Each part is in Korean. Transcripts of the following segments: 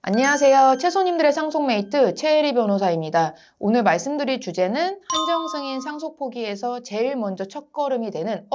안녕하세요. 채소님들의 상속메이트 최혜리 변호사입니다. 오늘 말씀드릴 주제는 한정승인 상속 포기에서 제일 먼저 첫걸음이 되는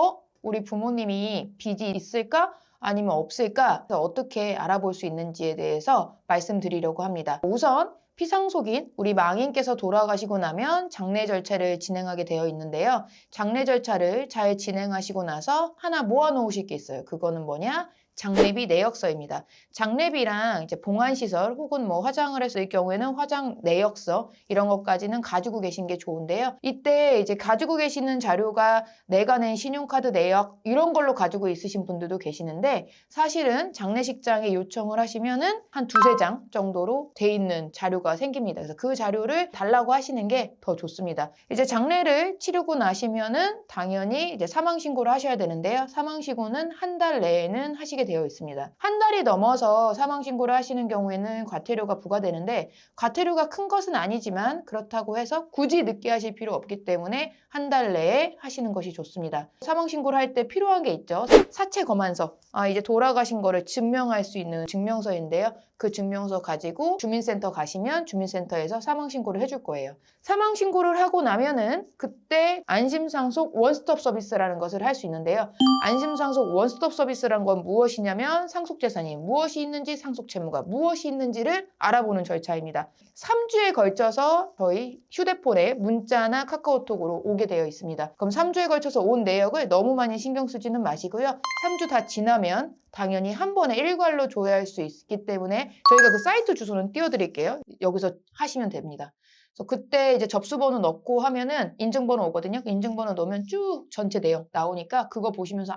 우리 부모님이 빚이 있을까? 아니면 없을까? 어떻게 알아볼 수 있는지에 대해서 말씀드리려고 합니다. 우선 피상속인 우리 망인께서 돌아가시고 나면 장례 절차를 진행하게 되어 있는데요. 장례 절차를 잘 진행하시고 나서 하나 모아놓으실 게 있어요. 그거는 뭐냐? 장례비 내역서입니다. 장례비랑 이제 봉안시설 혹은 뭐 화장을 했을 경우에는 화장 내역서 이런 것까지는 가지고 계신 게 좋은데요. 이때 이제 가지고 계시는 자료가 내가 낸 신용카드 내역 이런 걸로 가지고 있으신 분들도 계시는데 사실은 장례식장에 요청을 하시면은 한 두세 장 정도로 돼 있는 자료가 생깁니다. 그래서 그 자료를 달라고 하시는 게 더 좋습니다. 이제 장례를 치르고 나시면은 당연히 이제 사망신고를 하셔야 되는데요. 사망신고는 한 달 내에는 하시게 되어 있습니다. 한 달이 넘어서 사망신고를 하시는 경우에는 과태료가 부과되는데 과태료가 큰 것은 아니지만 그렇다고 해서 굳이 늦게 하실 필요 없기 때문에 한 달 내에 하시는 것이 좋습니다. 사망신고를 할 때 필요한 게 있죠. 사체 검안서. 이제 돌아가신 거를 증명할 수 있는 증명서인데요. 그 증명서 가지고 주민센터 가시면 주민센터에서 사망신고를 해줄 거예요. 사망신고를 하고 나면은 그때 안심상속 원스톱 서비스라는 것을 할 수 있는데요. 안심상속 원스톱 서비스란 건 무엇이냐면 상속재산이 무엇이 있는지 상속채무가 무엇이 있는지를 알아보는 절차입니다. 3주에 걸쳐서 저희 휴대폰에 문자나 카카오톡으로 오게 되어 있습니다. 그럼 3주에 걸쳐서 온 내역을 너무 많이 신경 쓰지는 마시고요. 3주 다 지나면 당연히 한 번에 일괄로 조회할 수 있기 때문에 저희가 그 사이트 주소는 띄워드릴게요. 여기서 하시면 됩니다. 그래서 그때 이제 접수번호 넣고 하면은 인증번호 오거든요. 그 인증번호 넣으면 쭉 전체 내용 나오니까 그거 보시면서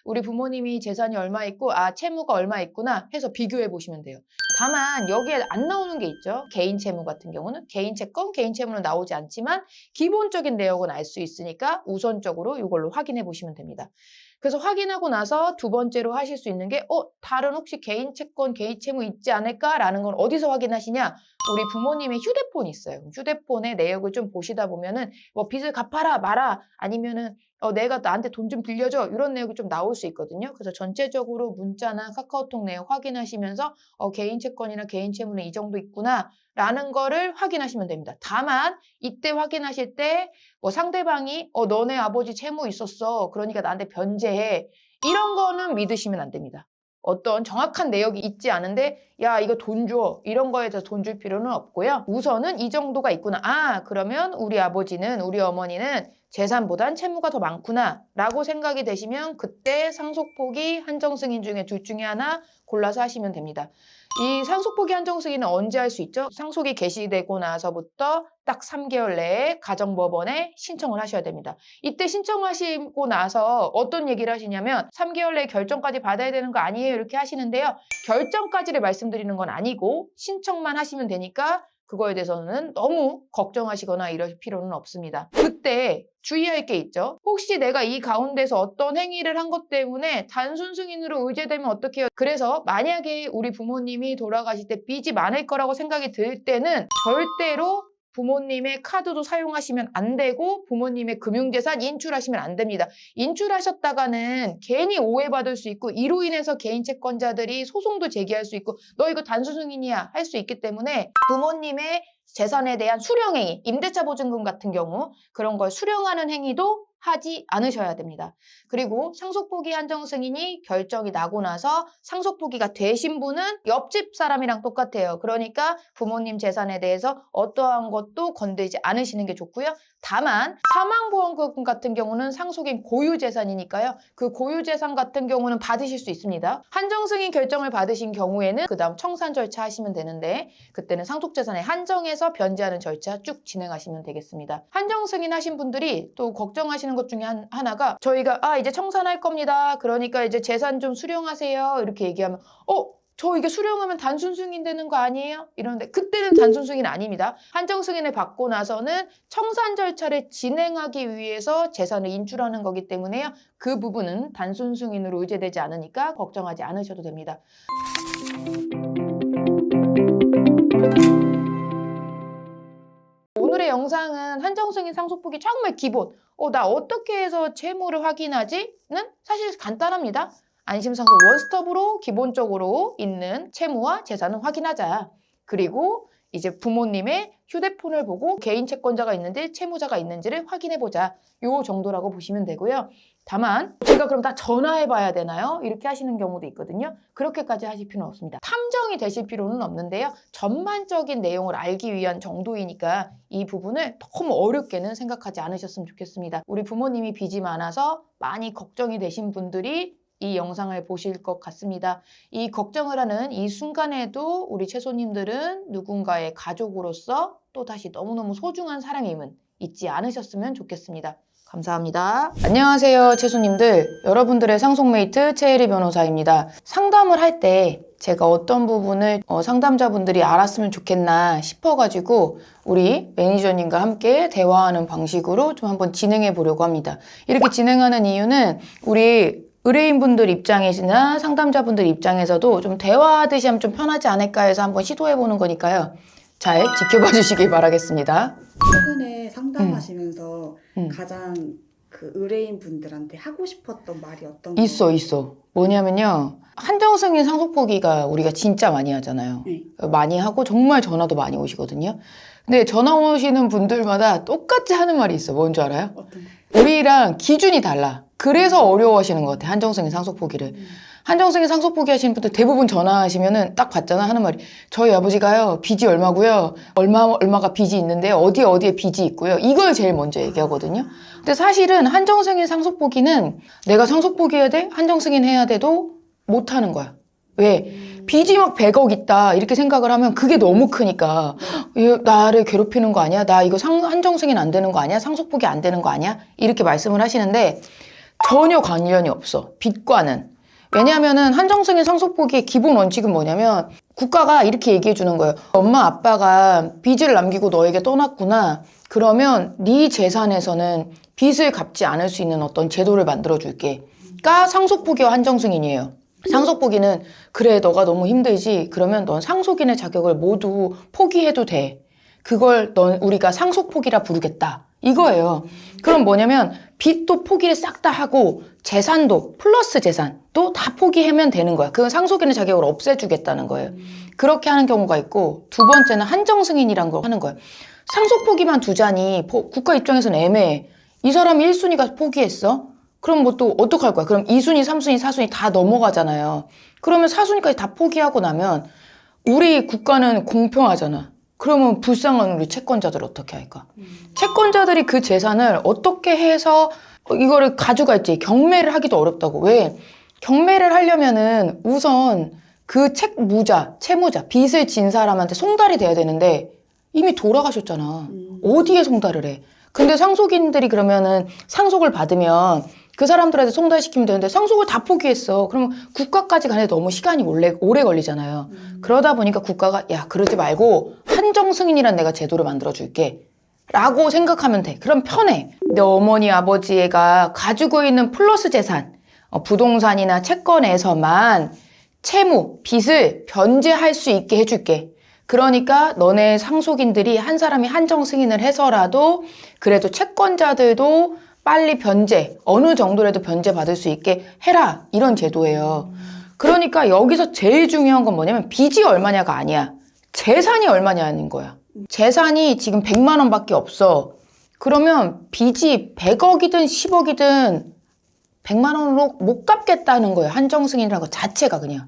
우리 부모님이 재산이 얼마 있고 채무가 얼마 있구나 해서 비교해 보시면 돼요. 다만 여기에 안 나오는 게 있죠. 개인 채무 같은 경우는 개인 채권, 개인 채무는 나오지 않지만 기본적인 내역은 알 수 있으니까 우선적으로 이걸로 확인해 보시면 됩니다. 그래서 확인하고 나서 두 번째로 하실 수 있는 게 다른 혹시 개인 채권, 개인 채무 있지 않을까라는 건 어디서 확인하시냐? 우리 부모님의 휴대폰이 있어요. 휴대폰의 내역을 좀 보시다 보면은 뭐 빚을 갚아라 마라 아니면은 내가 나한테 돈 좀 빌려줘 이런 내역이 좀 나올 수 있거든요. 그래서 전체적으로 문자나 카카오톡 내역 확인하시면서 개인 채권이나 개인 채무는 이 정도 있구나 라는 거를 확인하시면 됩니다. 다만 이때 확인하실 때 뭐 상대방이 너네 아버지 채무 있었어 그러니까 나한테 변제해 이런 거는 믿으시면 안 됩니다. 어떤 정확한 내역이 있지 않은데 야 이거 돈 줘 이런 거에 대해서 돈 줄 필요는 없고요. 우선은 이 정도가 있구나. 그러면 우리 아버지는 우리 어머니는 재산보단 채무가 더 많구나 라고 생각이 되시면 그때 상속포기 한정승인 중에 둘 중에 하나 골라서 하시면 됩니다. 이 상속포기 한정승인은 언제 할 수 있죠? 상속이 개시되고 나서부터 딱 3개월 내에 가정법원에 신청을 하셔야 됩니다. 이때 신청하시고 나서 어떤 얘기를 하시냐면 3개월 내에 결정까지 받아야 되는 거 아니에요? 이렇게 하시는데요. 결정까지를 말씀드리는 건 아니고 신청만 하시면 되니까 그거에 대해서는 너무 걱정하시거나 이럴 필요는 없습니다. 그때 주의할 게 있죠. 혹시 내가 이 가운데서 어떤 행위를 한 것 때문에 단순 승인으로 의제되면 어떡해요? 그래서 만약에 우리 부모님이 돌아가실 때 빚이 많을 거라고 생각이 들 때는 절대로 부모님의 카드도 사용하시면 안 되고 부모님의 금융재산 인출하시면 안 됩니다. 인출하셨다가는 괜히 오해받을 수 있고 이로 인해서 개인 채권자들이 소송도 제기할 수 있고 너 이거 단순 승인이야 할 수 있기 때문에 부모님의 재산에 대한 수령행위, 임대차 보증금 같은 경우 그런 걸 수령하는 행위도 하지 않으셔야 됩니다. 그리고 상속포기 한정승인이 결정이 나고 나서 상속포기가 되신 분은 옆집 사람이랑 똑같아요. 그러니까 부모님 재산에 대해서 어떠한 것도 건들지 않으시는 게 좋고요. 다만 사망보험금 같은 경우는 상속인 고유재산이니까요. 그 고유재산 같은 경우는 받으실 수 있습니다. 한정승인 결정을 받으신 경우에는 그 다음 청산 절차 하시면 되는데 그때는 상속재산에 한정해서 변제하는 절차 쭉 진행하시면 되겠습니다. 한정승인 하신 분들이 또 걱정하시는 것 중에 하나가 저희가 이제 청산할 겁니다. 그러니까 이제 재산 좀 수령하세요. 이렇게 얘기하면 저 이게 수령하면 단순 승인 되는 거 아니에요? 이러는데 그때는 단순 승인 아닙니다. 한정 승인을 받고 나서는 청산 절차를 진행하기 위해서 재산을 인출하는 거기 때문에요. 그 부분은 단순 승인으로 의제되지 않으니까 걱정하지 않으셔도 됩니다. 오늘의 영상은 한정승인 상속포기 정말 기본 나 어떻게 해서 채무를 확인하지?는 사실 간단합니다. 안심상속 원스톱으로 기본적으로 있는 채무와 재산은 확인하자. 그리고 이제 부모님의 휴대폰을 보고 개인 채권자가 있는지 채무자가 있는지를 확인해보자. 요 정도라고 보시면 되고요. 다만 제가 그럼 다 전화해봐야 되나요? 이렇게 하시는 경우도 있거든요. 그렇게까지 하실 필요는 없습니다. 탐정이 되실 필요는 없는데요. 전반적인 내용을 알기 위한 정도이니까 이 부분을 너무 어렵게는 생각하지 않으셨으면 좋겠습니다. 우리 부모님이 빚이 많아서 많이 걱정이 되신 분들이 이 영상을 보실 것 같습니다. 이 걱정을 하는 이 순간에도 우리 채소님들은 누군가의 가족으로서 또다시 너무너무 소중한 사람임은 잊지 않으셨으면 좋겠습니다. 감사합니다. 안녕하세요, 채소님들. 여러분들의 상속메이트 최혜리 변호사입니다. 상담을 할 때 제가 어떤 부분을 상담자분들이 알았으면 좋겠나 싶어가지고 우리 매니저님과 함께 대화하는 방식으로 좀 한번 진행해 보려고 합니다. 이렇게 진행하는 이유는 우리 의뢰인분들 입장이나 상담자분들 입장에서도 좀 대화하듯이 하면 좀 편하지 않을까 해서 한번 시도해보는 거니까요. 잘 지켜봐 주시길 바라겠습니다. 최근에 상담하시면서 가장 그 의뢰인분들한테 하고 싶었던 말이 어떤 거예요? 있어. 뭐냐면요. 한정승인 상속포기가 우리가 진짜 많이 하잖아요. 네. 많이 하고 정말 전화도 많이 오시거든요. 근데 전화 오시는 분들마다 똑같이 하는 말이 있어. 뭔지 알아요? 어떤 거? 우리랑 기준이 달라. 그래서 어려워하시는 것 같아. 한정승인 상속포기를. 한정승인 상속포기 하시는 분들 대부분 전화하시면은 딱 받잖아. 하는 말이 저희 아버지가요 빚이 얼마고요, 얼마가 빚이 있는데요, 어디에 빚이 있고요, 이걸 제일 먼저 얘기하거든요. 근데 사실은 한정승인 상속포기는 내가 상속포기 해야 돼? 한정승인 해야 돼도 못하는 거야. 왜? 빚이 막 100억 있다 이렇게 생각을 하면 그게 너무 크니까 나를 괴롭히는 거 아니야? 나 이거 한정승인 안 되는 거 아니야? 상속포기 안 되는 거 아니야? 이렇게 말씀을 하시는데 전혀 관련이 없어. 빚과는. 왜냐하면은 한정승인 상속포기의 기본 원칙은 뭐냐면 국가가 이렇게 얘기해 주는 거예요. 엄마 아빠가 빚을 남기고 너에게 떠났구나. 그러면 네 재산에서는 빚을 갚지 않을 수 있는 어떤 제도를 만들어 줄게. 가 상속포기와 한정승인이에요. 상속포기는 그래 너가 너무 힘들지? 그러면 넌 상속인의 자격을 모두 포기해도 돼. 그걸 우리가 상속포기라 부르겠다. 이거예요. 그럼 뭐냐면 빚도 포기를 싹 다 하고 재산도 플러스 재산도 다 포기하면 되는 거야. 그건 상속인의 자격을 없애주겠다는 거예요. 그렇게 하는 경우가 있고, 두 번째는 한정승인이란 걸 하는 거예요. 상속 포기만 두자니 국가 입장에서는 애매해. 이 사람이 1순위가 포기했어? 그럼 뭐 또 어떡할 거야? 그럼 2순위, 3순위, 4순위 다 넘어가잖아요. 그러면 4순위까지 다 포기하고 나면 우리 국가는 공평하잖아. 그러면 불쌍한 우리 채권자들 어떻게 할까? 채권자들이 그 재산을 어떻게 해서 이거를 가져갈지 경매를 하기도 어렵다고. 왜? 경매를 하려면은 우선 그 채무자, 빚을 진 사람한테 송달이 돼야 되는데 이미 돌아가셨잖아. 어디에 송달을 해? 근데 상속인들이 그러면은 상속을 받으면 그 사람들한테 송달시키면 되는데 상속을 다 포기했어. 그러면 국가까지 가는데 너무 시간이 오래 걸리잖아요. 그러다 보니까 국가가 야 그러지 말고 한정승인이란 내가 제도를 만들어줄게 라고 생각하면 돼. 그럼 편해. 내 어머니 아버지가 가지고 있는 플러스 재산, 부동산이나 채권에서만 채무, 빚을 변제할 수 있게 해줄게. 그러니까 너네 상속인들이 한 사람이 한정승인을 해서라도 그래도 채권자들도 빨리 변제, 어느 정도라도 변제 받을 수 있게 해라. 이런 제도예요. 그러니까 여기서 제일 중요한 건 뭐냐면 빚이 얼마냐가 아니야. 재산이 얼마냐는 거야. 재산이 지금 100만 원밖에 없어. 그러면 빚이 100억이든 10억이든 100만 원으로 못 갚겠다는 거예요. 한정승인이라는 것 자체가 그냥.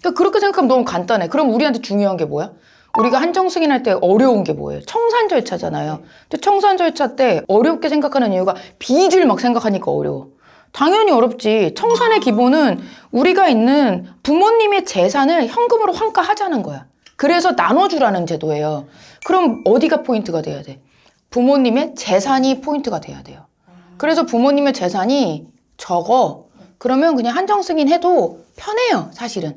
그러니까 그렇게 생각하면 너무 간단해. 그럼 우리한테 중요한 게 뭐야? 우리가 한정승인 할 때 어려운 게 뭐예요? 청산 절차잖아요. 근데 청산 절차 때 어렵게 생각하는 이유가 빚을 막 생각하니까 어려워. 당연히 어렵지. 청산의 기본은 우리가 있는 부모님의 재산을 현금으로 환가하자는 거야. 그래서 나눠주라는 제도예요. 그럼 어디가 포인트가 돼야 돼? 부모님의 재산이 포인트가 돼야 돼요. 그래서 부모님의 재산이 적어. 그러면 그냥 한정승인 해도 편해요, 사실은.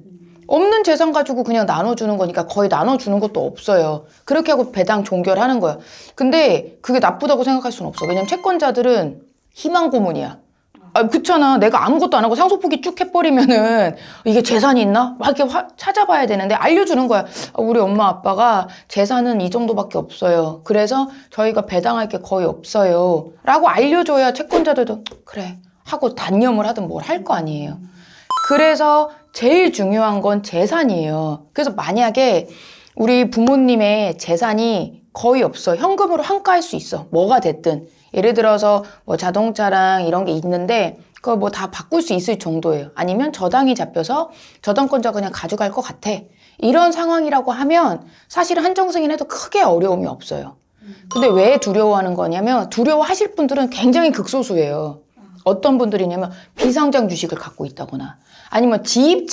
없는 재산 가지고 그냥 나눠주는 거니까 거의 나눠주는 것도 없어요. 그렇게 하고 배당 종결하는 거야. 근데 그게 나쁘다고 생각할 수는 없어. 왜냐면 채권자들은 희망 고문이야. 그렇잖아. 내가 아무것도 안 하고 상속포기 쭉 해버리면은 이게 재산이 있나? 막 이렇게 찾아봐야 되는데 알려주는 거야. 우리 엄마 아빠가 재산은 이 정도밖에 없어요. 그래서 저희가 배당할 게 거의 없어요. 라고 알려줘야 채권자들도 그래 하고 단념을 하든 뭘 할 거 아니에요. 그래서 제일 중요한 건 재산이에요. 그래서 만약에 우리 부모님의 재산이 거의 없어. 현금으로 환가할 수 있어. 뭐가 됐든. 예를 들어서 뭐 자동차랑 이런 게 있는데 그거 뭐 다 바꿀 수 있을 정도예요. 아니면 저당이 잡혀서 저당권자 그냥 가져갈 것 같아. 이런 상황이라고 하면 사실 한정승인해도 크게 어려움이 없어요. 근데 왜 두려워하는 거냐면 두려워하실 분들은 굉장히 극소수예요. 어떤 분들이냐면 비상장 주식을 갖고 있다거나 아니면 지입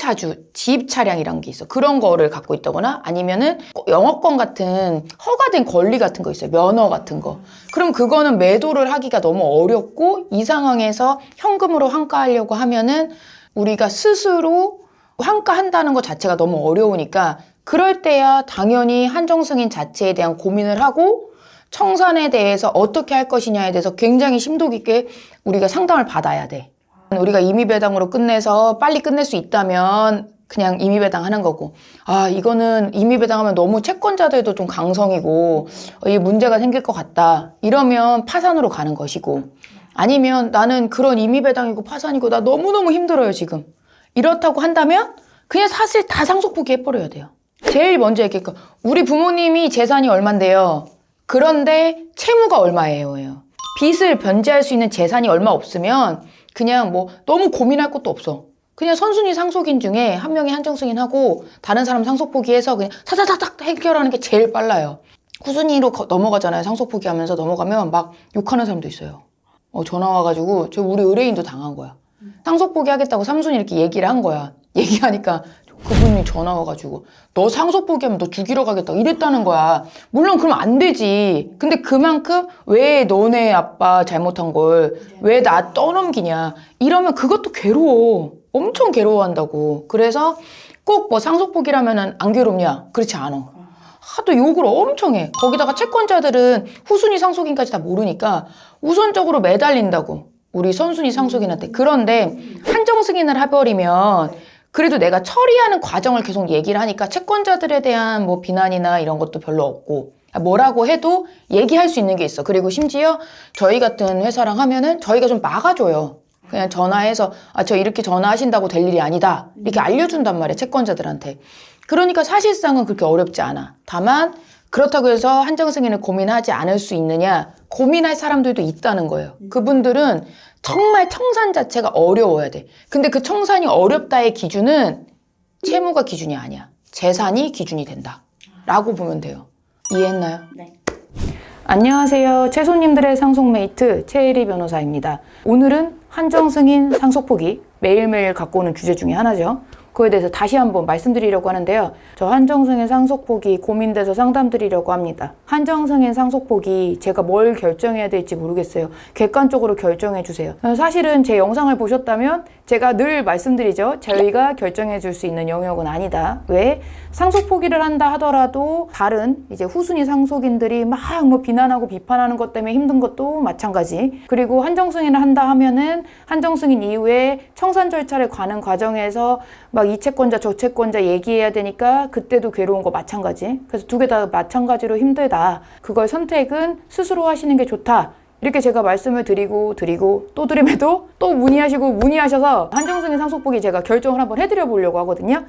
차량이란 게 있어. 그런 거를 갖고 있다거나 아니면은 영업권 같은 허가된 권리 같은 거 있어요. 면허 같은 거. 그럼 그거는 매도를 하기가 너무 어렵고 이 상황에서 현금으로 환가하려고 하면은 우리가 스스로 환가한다는 것 자체가 너무 어려우니까 그럴 때야 당연히 한정승인 자체에 대한 고민을 하고 청산에 대해서 어떻게 할 것이냐에 대해서 굉장히 심도 깊게 우리가 상담을 받아야 돼. 우리가 임의배당으로 끝내서 빨리 끝낼 수 있다면 그냥 임의배당하는 거고 이거는 임의배당하면 너무 채권자들도 좀 강성이고 이 문제가 생길 것 같다. 이러면 파산으로 가는 것이고 아니면 나는 그런 임의배당이고 파산이고 나 너무너무 힘들어요 지금. 이렇다고 한다면 그냥 사실 다 상속포기 해버려야 돼요. 제일 먼저 얘기할까 우리 부모님이 재산이 얼만데요. 그런데 채무가 얼마예요? 빚을 변제할 수 있는 재산이 얼마 없으면 그냥 뭐 너무 고민할 것도 없어. 그냥 선순위 상속인 중에 한 명이 한정승인하고 다른 사람 상속 포기해서 그냥 사사사삭 해결하는 게 제일 빨라요. 후순위로 넘어가잖아요. 상속 포기하면서 넘어가면 막 욕하는 사람도 있어요. 전화 와가지고 우리 의뢰인도 당한 거야. 상속 포기하겠다고 3순위 이렇게 얘기를 한 거야. 얘기하니까 그분이 전화 와가지고 너 상속 포기하면 너 죽이러 가겠다 이랬다는 거야. 물론 그러면 안 되지. 근데 그만큼 왜 너네 아빠 잘못한 걸 왜 나 떠넘기냐 이러면 그것도 괴로워. 엄청 괴로워한다고. 그래서 꼭 뭐 상속 포기라면은 안 괴롭냐? 그렇지 않아. 하도 욕을 엄청 해. 거기다가 채권자들은 후순위 상속인까지 다 모르니까 우선적으로 매달린다고. 우리 선순위 상속인한테. 그런데 한정승인을 해버리면 그래도 내가 처리하는 과정을 계속 얘기를 하니까 채권자들에 대한 뭐 비난이나 이런 것도 별로 없고 뭐라고 해도 얘기할 수 있는 게 있어. 그리고 심지어 저희 같은 회사랑 하면은 저희가 좀 막아줘요. 그냥 전화해서 저 이렇게 전화하신다고 될 일이 아니다. 이렇게 알려준단 말이야. 채권자들한테. 그러니까 사실상은 그렇게 어렵지 않아. 다만 그렇다고 해서 한정승인을 고민하지 않을 수 있느냐? 고민할 사람들도 있다는 거예요. 그분들은 정말 청산 자체가 어려워야 돼. 근데 그 청산이 어렵다의 기준은 채무가 기준이 아니야. 재산이 기준이 된다. 라고 보면 돼요. 이해했나요? 네. 안녕하세요. 채손님들의 상속메이트 최혜리 변호사입니다. 오늘은 한정승인 상속포기 매일매일 갖고 오는 주제 중에 하나죠. 그거에 대해서 다시 한번 말씀드리려고 하는데요. 저 한정승인 상속포기 고민돼서 상담드리려고 합니다. 한정승인 상속포기 제가 뭘 결정해야 될지 모르겠어요. 객관적으로 결정해 주세요. 사실은 제 영상을 보셨다면 제가 늘 말씀드리죠. 저희가 결정해 줄 수 있는 영역은 아니다. 왜? 상속포기를 한다 하더라도 다른 이제 후순위 상속인들이 막 뭐 비난하고 비판하는 것 때문에 힘든 것도 마찬가지. 그리고 한정승인을 한다 하면은 한정승인 이후에 청산 절차를 가는 과정에서 막 이 채권자 저 채권자 얘기해야 되니까 그때도 괴로운 거 마찬가지. 그래서 두 개 다 마찬가지로 힘들다. 그걸 선택은 스스로 하시는 게 좋다. 이렇게 제가 말씀을 드리고 또 드림에도 또 문의하셔서 한정승인 상속포기 제가 결정을 한번 해드려 보려고 하거든요.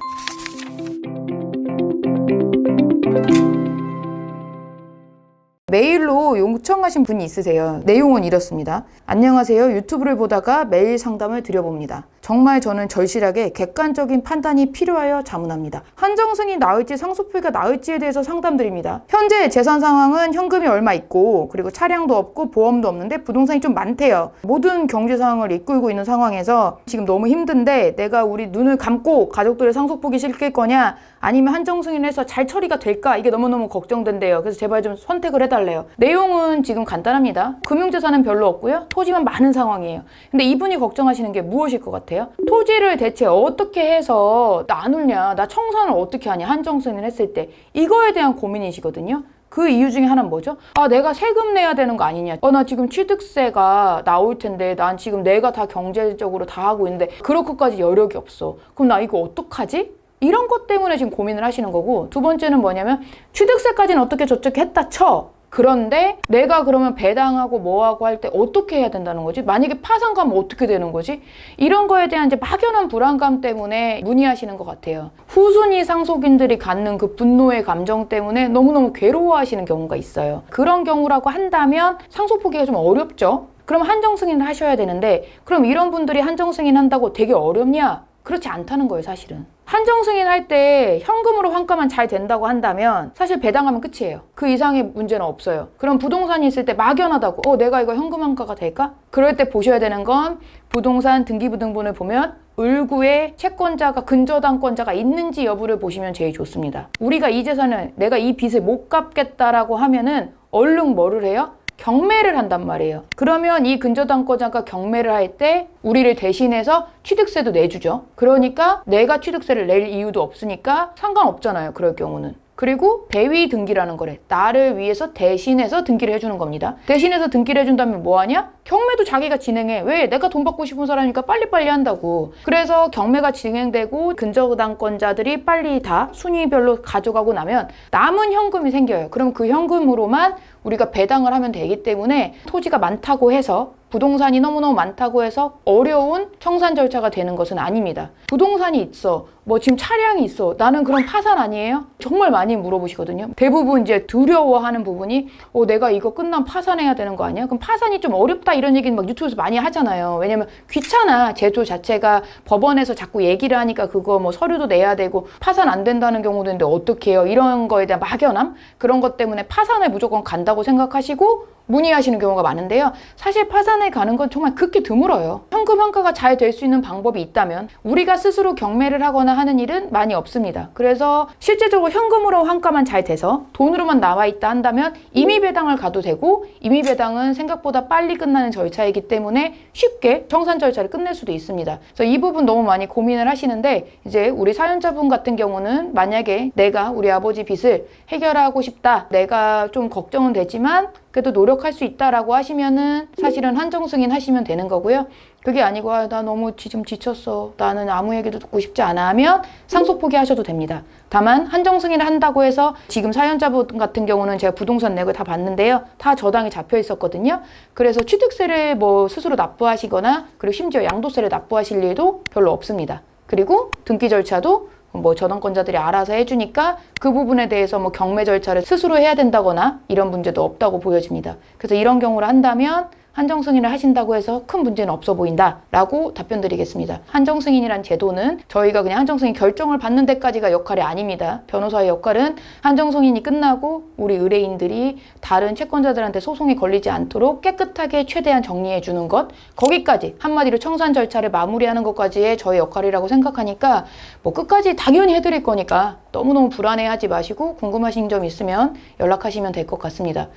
메일로 요청하신 분이 있으세요. 내용은 이렇습니다. 안녕하세요. 유튜브를 보다가 메일 상담을 드려봅니다. 정말 저는 절실하게 객관적인 판단이 필요하여 자문합니다. 한정승이 나을지 상속포기가 나을지에 대해서 상담드립니다. 현재 재산 상황은 현금이 얼마 있고 그리고 차량도 없고 보험도 없는데 부동산이 좀 많대요. 모든 경제 상황을 이끌고 있는 상황에서 지금 너무 힘든데 내가 우리 눈을 감고 가족들을 상속포기 시킬 거냐 아니면 한정승인해서 잘 처리가 될까 이게 너무너무 걱정된대요. 그래서 제발 좀 선택을 해달래요. 내용은 지금 간단합니다. 금융재산은 별로 없고요. 토지만 많은 상황이에요. 근데 이분이 걱정하시는 게 무엇일 것 같아요? 토지를 대체 어떻게 해서 나누냐, 나 청산을 어떻게 하냐, 한정승인을 했을 때 이거에 대한 고민이시거든요. 그 이유 중에 하나는 뭐죠? 내가 세금 내야 되는 거 아니냐. 나 지금 취득세가 나올 텐데 난 지금 내가 다 경제적으로 다 하고 있는데 그럴 것까지 여력이 없어. 그럼 나 이거 어떡하지? 이런 것 때문에 지금 고민을 하시는 거고 두 번째는 뭐냐면 취득세까지는 어떻게 저렇게 했다 쳐. 그런데 내가 그러면 배당하고 뭐하고 할 때 어떻게 해야 된다는 거지? 만약에 파산 가면 어떻게 되는 거지? 이런 거에 대한 이제 막연한 불안감 때문에 문의하시는 것 같아요. 후순위 상속인들이 갖는 그 분노의 감정 때문에 너무너무 괴로워하시는 경우가 있어요. 그런 경우라고 한다면 상속 포기가 좀 어렵죠? 그럼 한정승인을 하셔야 되는데 그럼 이런 분들이 한정승인 한다고 되게 어렵냐? 그렇지 않다는 거예요, 사실은. 한정승인 할 때 현금으로 환가만 잘 된다고 한다면 사실 배당하면 끝이에요. 그 이상의 문제는 없어요. 그럼 부동산이 있을 때 막연하다고 내가 이거 현금 환가가 될까? 그럴 때 보셔야 되는 건 부동산 등기부등본을 보면 을구에 채권자가 근저당권자가 있는지 여부를 보시면 제일 좋습니다. 우리가 이 재산을 내가 이 빚을 못 갚겠다라고 하면은 얼른 뭐를 해요? 경매를 한단 말이에요. 그러면 이 근저당권자가 경매를 할 때 우리를 대신해서 취득세도 내주죠. 그러니까 내가 취득세를 낼 이유도 없으니까 상관없잖아요. 그럴 경우는. 그리고 대위 등기라는 거래. 나를 위해서 대신해서 등기를 해주는 겁니다. 대신해서 등기를 해준다면 뭐하냐? 경매도 자기가 진행해. 왜? 내가 돈 받고 싶은 사람이니까 빨리빨리 한다고. 그래서 경매가 진행되고 근저당권자들이 빨리 다 순위별로 가져가고 나면 남은 현금이 생겨요. 그럼 그 현금으로만 우리가 배당을 하면 되기 때문에 토지가 많다고 해서 부동산이 너무너무 많다고 해서 어려운 청산 절차가 되는 것은 아닙니다. 부동산이 있어. 뭐 지금 차량이 있어. 나는 그럼 파산 아니에요? 정말 많이 물어보시거든요. 대부분 이제 두려워하는 부분이 내가 이거 끝나면 파산해야 되는 거 아니야? 그럼 파산이 좀 어렵다 이런 얘기는 막 유튜브에서 많이 하잖아요. 왜냐면 귀찮아. 제조 자체가 법원에서 자꾸 얘기를 하니까 그거 뭐 서류도 내야 되고 파산 안 된다는 경우도 있는데 어떻게 해요? 이런 거에 대한 막연함? 그런 것 때문에 파산을 무조건 간다고 생각하시고 문의하시는 경우가 많은데요. 사실 파산에 가는 건 정말 극히 드물어요. 현금 환가가 잘 될 수 있는 방법이 있다면 우리가 스스로 경매를 하거나 하는 일은 많이 없습니다. 그래서 실제적으로 현금으로 환가만 잘 돼서 돈으로만 나와 있다 한다면 임의배당을 가도 되고 임의배당은 생각보다 빨리 끝나는 절차이기 때문에 쉽게 청산 절차를 끝낼 수도 있습니다. 그래서 이 부분 너무 많이 고민을 하시는데 이제 우리 사연자분 같은 경우는 만약에 내가 우리 아버지 빚을 해결하고 싶다. 내가 좀 걱정은 되지만 그래도 노력할 수 있다라고 하시면은 사실은 한정승인 하시면 되는 거고요. 그게 아니고 나 너무 지금 지쳤어. 나는 아무 얘기도 듣고 싶지 않아 하면 상속 포기하셔도 됩니다. 다만 한정승인을 한다고 해서 지금 사연자분 같은 경우는 제가 부동산 내역을 다 봤는데요. 다 저당이 잡혀 있었거든요. 그래서 취득세를 뭐 스스로 납부하시거나 그리고 심지어 양도세를 납부하실 일도 별로 없습니다. 그리고 등기 절차도 뭐 저당권자들이 알아서 해주니까 그 부분에 대해서 뭐 경매 절차를 스스로 해야 된다거나 이런 문제도 없다고 보여집니다. 그래서 이런 경우를 한다면 한정승인을 하신다고 해서 큰 문제는 없어 보인다라고 답변 드리겠습니다. 한정승인이란 제도는 저희가 그냥 한정승인 결정을 받는 데까지가 역할이 아닙니다. 변호사의 역할은 한정승인이 끝나고 우리 의뢰인들이 다른 채권자들한테 소송이 걸리지 않도록 깨끗하게 최대한 정리해 주는 것, 거기까지 한마디로 청산 절차를 마무리하는 것까지의 저의 역할이라고 생각하니까 뭐 끝까지 당연히 해드릴 거니까 너무너무 불안해하지 마시고 궁금하신 점 있으면 연락하시면 될 것 같습니다.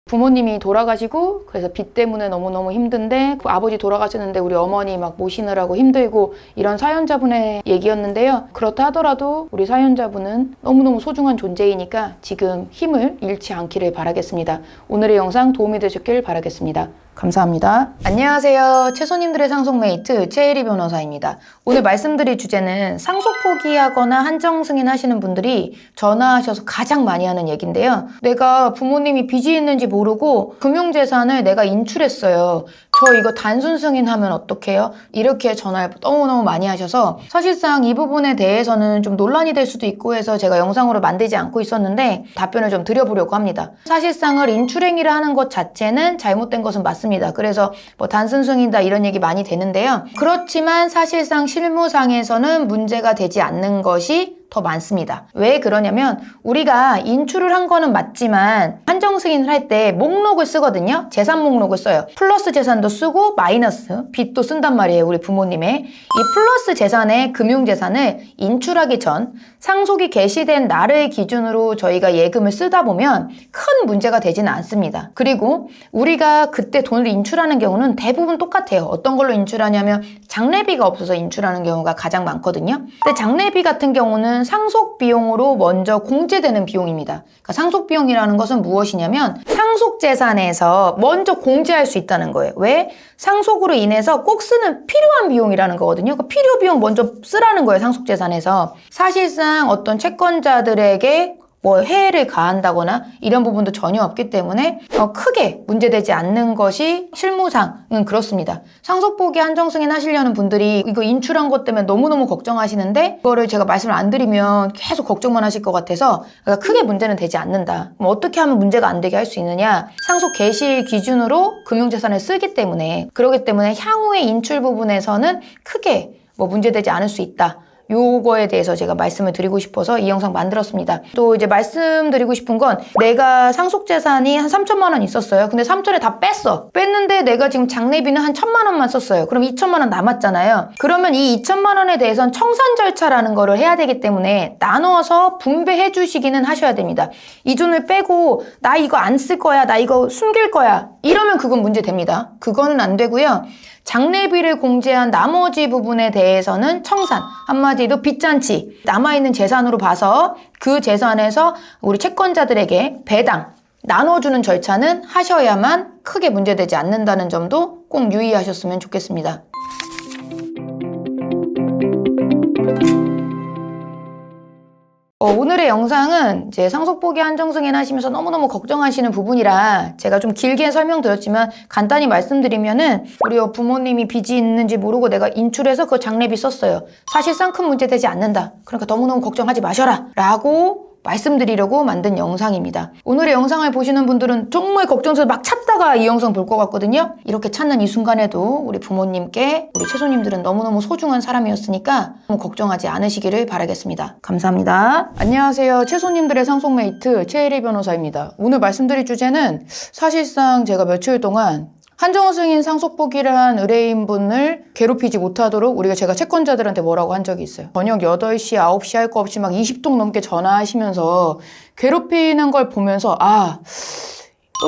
부모님이 돌아가시고 그래서 빚 때문에 너무너무 힘든데 아버지 돌아가셨는데 우리 어머니 막 모시느라고 힘들고 이런 사연자분의 얘기였는데요. 그렇다 하더라도 우리 사연자분은 너무너무 소중한 존재이니까 지금 힘을 잃지 않기를 바라겠습니다. 오늘의 영상 도움이 되셨길 바라겠습니다. 감사합니다. 안녕하세요. 채소님들의 상속메이트 최혜리 변호사입니다. 오늘 말씀드릴 주제는 상속 포기하거나 한정승인 하시는 분들이 전화하셔서 가장 많이 하는 얘기인데요. 내가 부모님이 빚이 있는지 모르고 금융재산을 내가 인출했어요. 저 이거 단순 승인하면 어떡해요? 이렇게 전화를 너무너무 많이 하셔서 사실상 이 부분에 대해서는 좀 논란이 될 수도 있고 해서 제가 영상으로 만들지 않고 있었는데 답변을 좀 드려보려고 합니다. 사실상을 인출행위를 하는 것 자체는 잘못된 것은 맞습니다. 그래서 뭐 단순 승인이다 이런 얘기 많이 되는데요. 그렇지만 사실상 실무상에서는 문제가 되지 않는 것이 더 많습니다. 왜 그러냐면 우리가 인출을 한 거는 맞지만 한정승인을 할 때 목록을 쓰거든요. 재산 목록을 써요. 플러스 재산도 쓰고 마이너스 빚도 쓴단 말이에요. 우리 부모님의. 이 플러스 재산의 금융재산을 인출하기 전 상속이 개시된 날을 기준으로 저희가 예금을 쓰다 보면 큰 문제가 되지는 않습니다. 그리고 우리가 그때 돈을 인출하는 경우는 대부분 똑같아요. 어떤 걸로 인출하냐면 장례비가 없어서 인출하는 경우가 가장 많거든요. 근데 장례비 같은 경우는 이거는 상속 비용으로 먼저 공제되는 비용입니다. 그러니까 상속 비용이라는 것은 무엇이냐면 상속 재산에서 먼저 공제할 수 있다는 거예요. 왜? 상속으로 인해서 꼭 쓰는 필요한 비용이라는 거거든요. 그러니까 필요 비용 먼저 쓰라는 거예요. 상속 재산에서. 사실상 어떤 채권자들에게 뭐 해를 가한다거나 이런 부분도 전혀 없기 때문에 크게 문제되지 않는 것이 실무상은 그렇습니다. 상속 포기 한정 승인 하시려는 분들이 이거 인출한 것 때문에 너무너무 걱정하시는데 이거를 제가 말씀을 안 드리면 계속 걱정만 하실 것 같아서 크게 문제는 되지 않는다. 그럼 어떻게 하면 문제가 안 되게 할 수 있느냐? 상속 개시 기준으로 금융재산을 쓰기 때문에 그렇기 때문에 향후의 인출 부분에서는 크게 뭐 문제되지 않을 수 있다. 요거에 대해서 제가 말씀을 드리고 싶어서 이 영상 만들었습니다. 또 이제 말씀드리고 싶은 건 내가 상속재산이 한 3천만 원 있었어요. 근데 3천에 다 뺐어. 뺐는데 내가 지금 장례비는 한 1천만 원만 썼어요. 그럼 2천만 원 남았잖아요. 그러면 이 2천만 원에 대해서는 청산 절차라는 거를 해야 되기 때문에 나눠서 분배해 주시기는 하셔야 됩니다. 이 돈을 빼고 나 이거 안 쓸 거야. 나 이거 숨길 거야. 이러면 그건 문제 됩니다. 그거는 안 되고요. 장례비를 공제한 나머지 부분에 대해서는 청산, 한마디로 빚잔치, 남아있는 재산으로 봐서 그 재산에서 우리 채권자들에게 배당, 나눠주는 절차는 하셔야만 크게 문제되지 않는다는 점도 꼭 유의하셨으면 좋겠습니다. 오늘의 영상은 이제 상속 포기 한정 승인 하시면서 너무너무 걱정하시는 부분이라 제가 좀 길게 설명드렸지만 간단히 말씀드리면은 우리 부모님이 빚이 있는지 모르고 내가 인출해서 그 장례비 썼어요. 사실상 큰 문제 되지 않는다. 그러니까 너무너무 걱정하지 마셔라 라고 말씀드리려고 만든 영상입니다. 오늘의 영상을 보시는 분들은 정말 걱정돼서 막 찾다가 이 영상 볼 것 같거든요. 이렇게 찾는 이 순간에도 우리 부모님께 우리 채손님들은 너무너무 소중한 사람이었으니까 너무 걱정하지 않으시기를 바라겠습니다. 감사합니다. 안녕하세요. 채손님들의 상속메이트 최혜리 변호사입니다. 오늘 말씀드릴 주제는 사실상 제가 며칠 동안 한정 승인 상속 포기를 한 의뢰인분을 괴롭히지 못하도록 제가 채권자들한테 뭐라고 한 적이 있어요. 저녁 8시, 9시 할 거 없이 막 20통 넘게 전화하시면서 괴롭히는 걸 보면서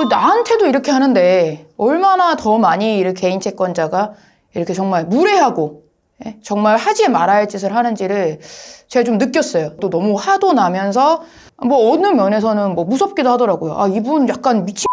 나한테도 이렇게 하는데 얼마나 더 많이 이렇게 개인 채권자가 이렇게 정말 무례하고 정말 하지 말아야 할 짓을 하는지를 제가 좀 느꼈어요. 또 너무 화도 나면서 뭐 어느 면에서는 뭐 무섭기도 하더라고요. 이분 약간 미친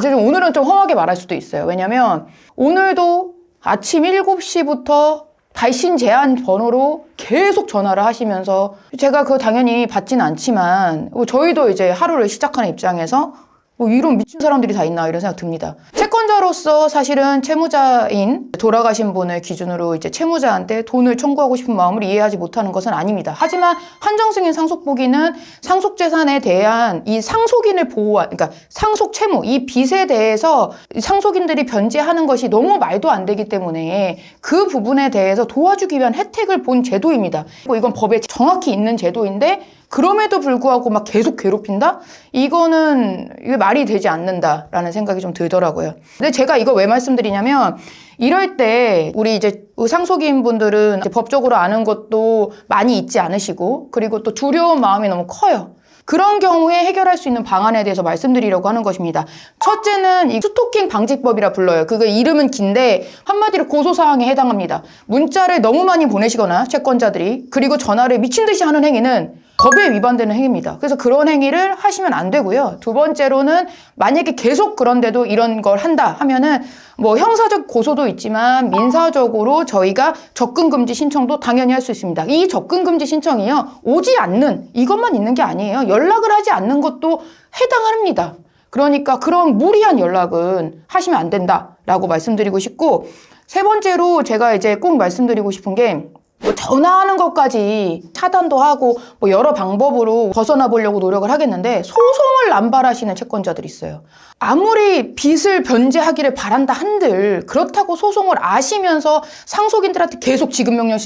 제가 오늘은 좀 험하게 말할 수도 있어요. 왜냐면 오늘도 아침 7시부터 발신 제한 번호로 계속 전화를 하시면서 제가 그거 당연히 받지는 않지만 저희도 이제 하루를 시작하는 입장에서 이런 미친 사람들이 다 있나 이런 생각 듭니다. 채권자로서 사실은 채무자인 돌아가신 분을 기준으로 이제 채무자한테 돈을 청구하고 싶은 마음을 이해하지 못하는 것은 아닙니다. 하지만 한정승인 상속포기는 상속재산에 대한 이 상속인을 그러니까 상속 채무, 이 빚에 대해서 상속인들이 변제하는 것이 너무 말도 안 되기 때문에 그 부분에 대해서 도와주기 위한 혜택을 본 제도입니다. 이건 법에 정확히 있는 제도인데 그럼에도 불구하고 막 계속 괴롭힌다? 이거는 이게 말이 되지 않는다라는 생각이 좀 들더라고요. 근데 제가 이거 왜 말씀드리냐면 이럴 때 우리 이제 상속인 분들은 법적으로 아는 것도 많이 있지 않으시고 그리고 또 두려운 마음이 너무 커요. 그런 경우에 해결할 수 있는 방안에 대해서 말씀드리려고 하는 것입니다. 첫째는 이 스토킹 방지법이라 불러요. 그거 이름은 긴데 한마디로 고소사항에 해당합니다. 문자를 너무 많이 보내시거나 채권자들이 그리고 전화를 미친 듯이 하는 행위는 법에 위반되는 행위입니다. 그래서 그런 행위를 하시면 안 되고요. 두 번째로는 만약에 계속 그런데도 이런 걸 한다 하면은 뭐 형사적 고소도 있지만 민사적으로 저희가 접근금지 신청도 당연히 할 수 있습니다. 이 접근금지 신청이요. 오지 않는 이것만 있는 게 아니에요. 연락을 하지 않는 것도 해당합니다. 그러니까 그런 무리한 연락은 하시면 안 된다라고 말씀드리고 싶고 세 번째로 제가 이제 꼭 말씀드리고 싶은 게 전화하는 것까지 차단도 하고 여러 방법으로 벗어나 보려고 노력을 하겠는데 소송을 남발하시는 채권자들이 있어요. 아무리 빚을 변제하기를 바란다 한들 그렇다고 소송을 아시면서 상속인들한테 계속 지급명령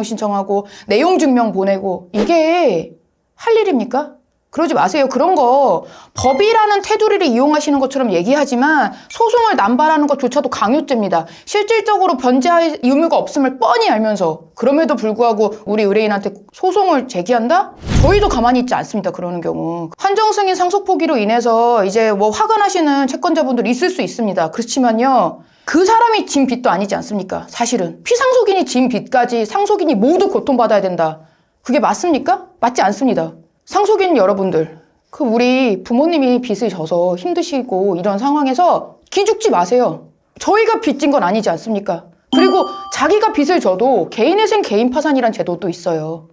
신청하고 내용 증명 보내고 이게 할 일입니까? 그러지 마세요. 그런 거 법이라는 테두리를 이용하시는 것처럼 얘기하지만 소송을 남발하는 것조차도 강요죄입니다. 실질적으로 변제할 의무가 없음을 뻔히 알면서 그럼에도 불구하고 우리 의뢰인한테 소송을 제기한다? 저희도 가만히 있지 않습니다. 그러는 경우. 한정승인 상속포기로 인해서 이제 화가 나시는 채권자분들이 있을 수 있습니다. 그렇지만요. 그 사람이 진 빚도 아니지 않습니까? 사실은 피상속인이 진 빚까지 상속인이 모두 고통받아야 된다. 그게 맞습니까? 맞지 않습니다. 상속인 여러분들, 우리 부모님이 빚을 져서 힘드시고 이런 상황에서 기죽지 마세요. 저희가 빚진 건 아니지 않습니까? 그리고 자기가 빚을 져도 개인회생 개인 파산이란 제도도 있어요.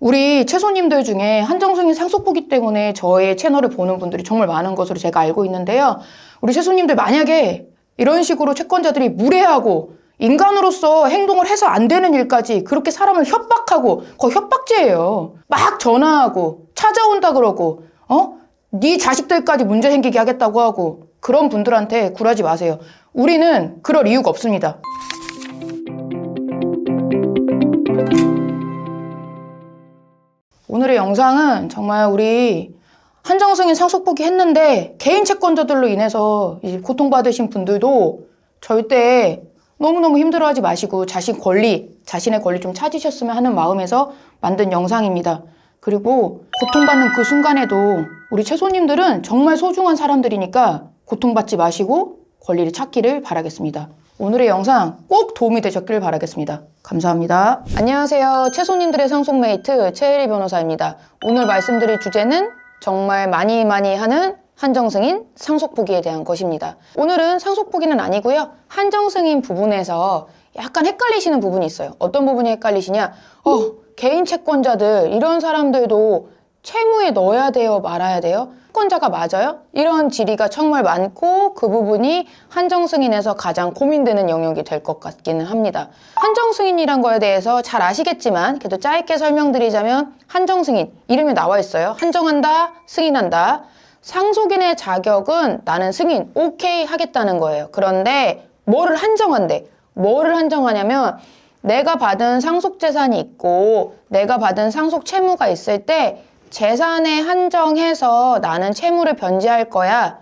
우리 채소님들 중에 한정승인 상속포기 때문에 저의 채널을 보는 분들이 정말 많은 것으로 제가 알고 있는데요. 우리 채소님들 만약에 이런 식으로 채권자들이 무례하고 인간으로서 행동을 해서 안 되는 일까지 그렇게 사람을 협박하고, 거의 협박죄예요. 막 전화하고 찾아온다 그러고 네 자식들까지 문제 생기게 하겠다고 하고, 그런 분들한테 굴하지 마세요. 우리는 그럴 이유가 없습니다. 오늘의 영상은 정말 우리 한정승인 상속포기 했는데 개인 채권자들로 인해서 이제 고통받으신 분들도 절대 너무너무 힘들어하지 마시고 자신의 권리 좀 찾으셨으면 하는 마음에서 만든 영상입니다. 그리고 고통받는 그 순간에도 우리 채소님들은 정말 소중한 사람들이니까 고통받지 마시고 권리를 찾기를 바라겠습니다. 오늘의 영상 꼭 도움이 되셨길 바라겠습니다. 감사합니다. 안녕하세요. 채소님들의 상속메이트 최혜리 변호사입니다. 오늘 말씀드릴 주제는 정말 많이 하는 한정승인 상속포기에 대한 것입니다. 오늘은 상속포기는 아니고요. 한정승인 부분에서 약간 헷갈리시는 부분이 있어요. 어떤 부분이 헷갈리시냐? 개인 채권자들, 이런 사람들도 채무에 넣어야 돼요? 말아야 돼요? 채권자가 맞아요? 이런 질의가 정말 많고 그 부분이 한정승인에서 가장 고민되는 영역이 될 것 같기는 합니다. 한정승인이란 거에 대해서 잘 아시겠지만 그래도 짧게 설명드리자면 한정승인, 이름에 나와 있어요. 한정한다, 승인한다. 상속인의 자격은 나는 승인, 오케이 하겠다는 거예요. 그런데 뭐를 한정한대? 뭐를 한정하냐면 내가 받은 상속재산이 있고 내가 받은 상속 채무가 있을 때 재산에 한정해서 나는 채무를 변제할 거야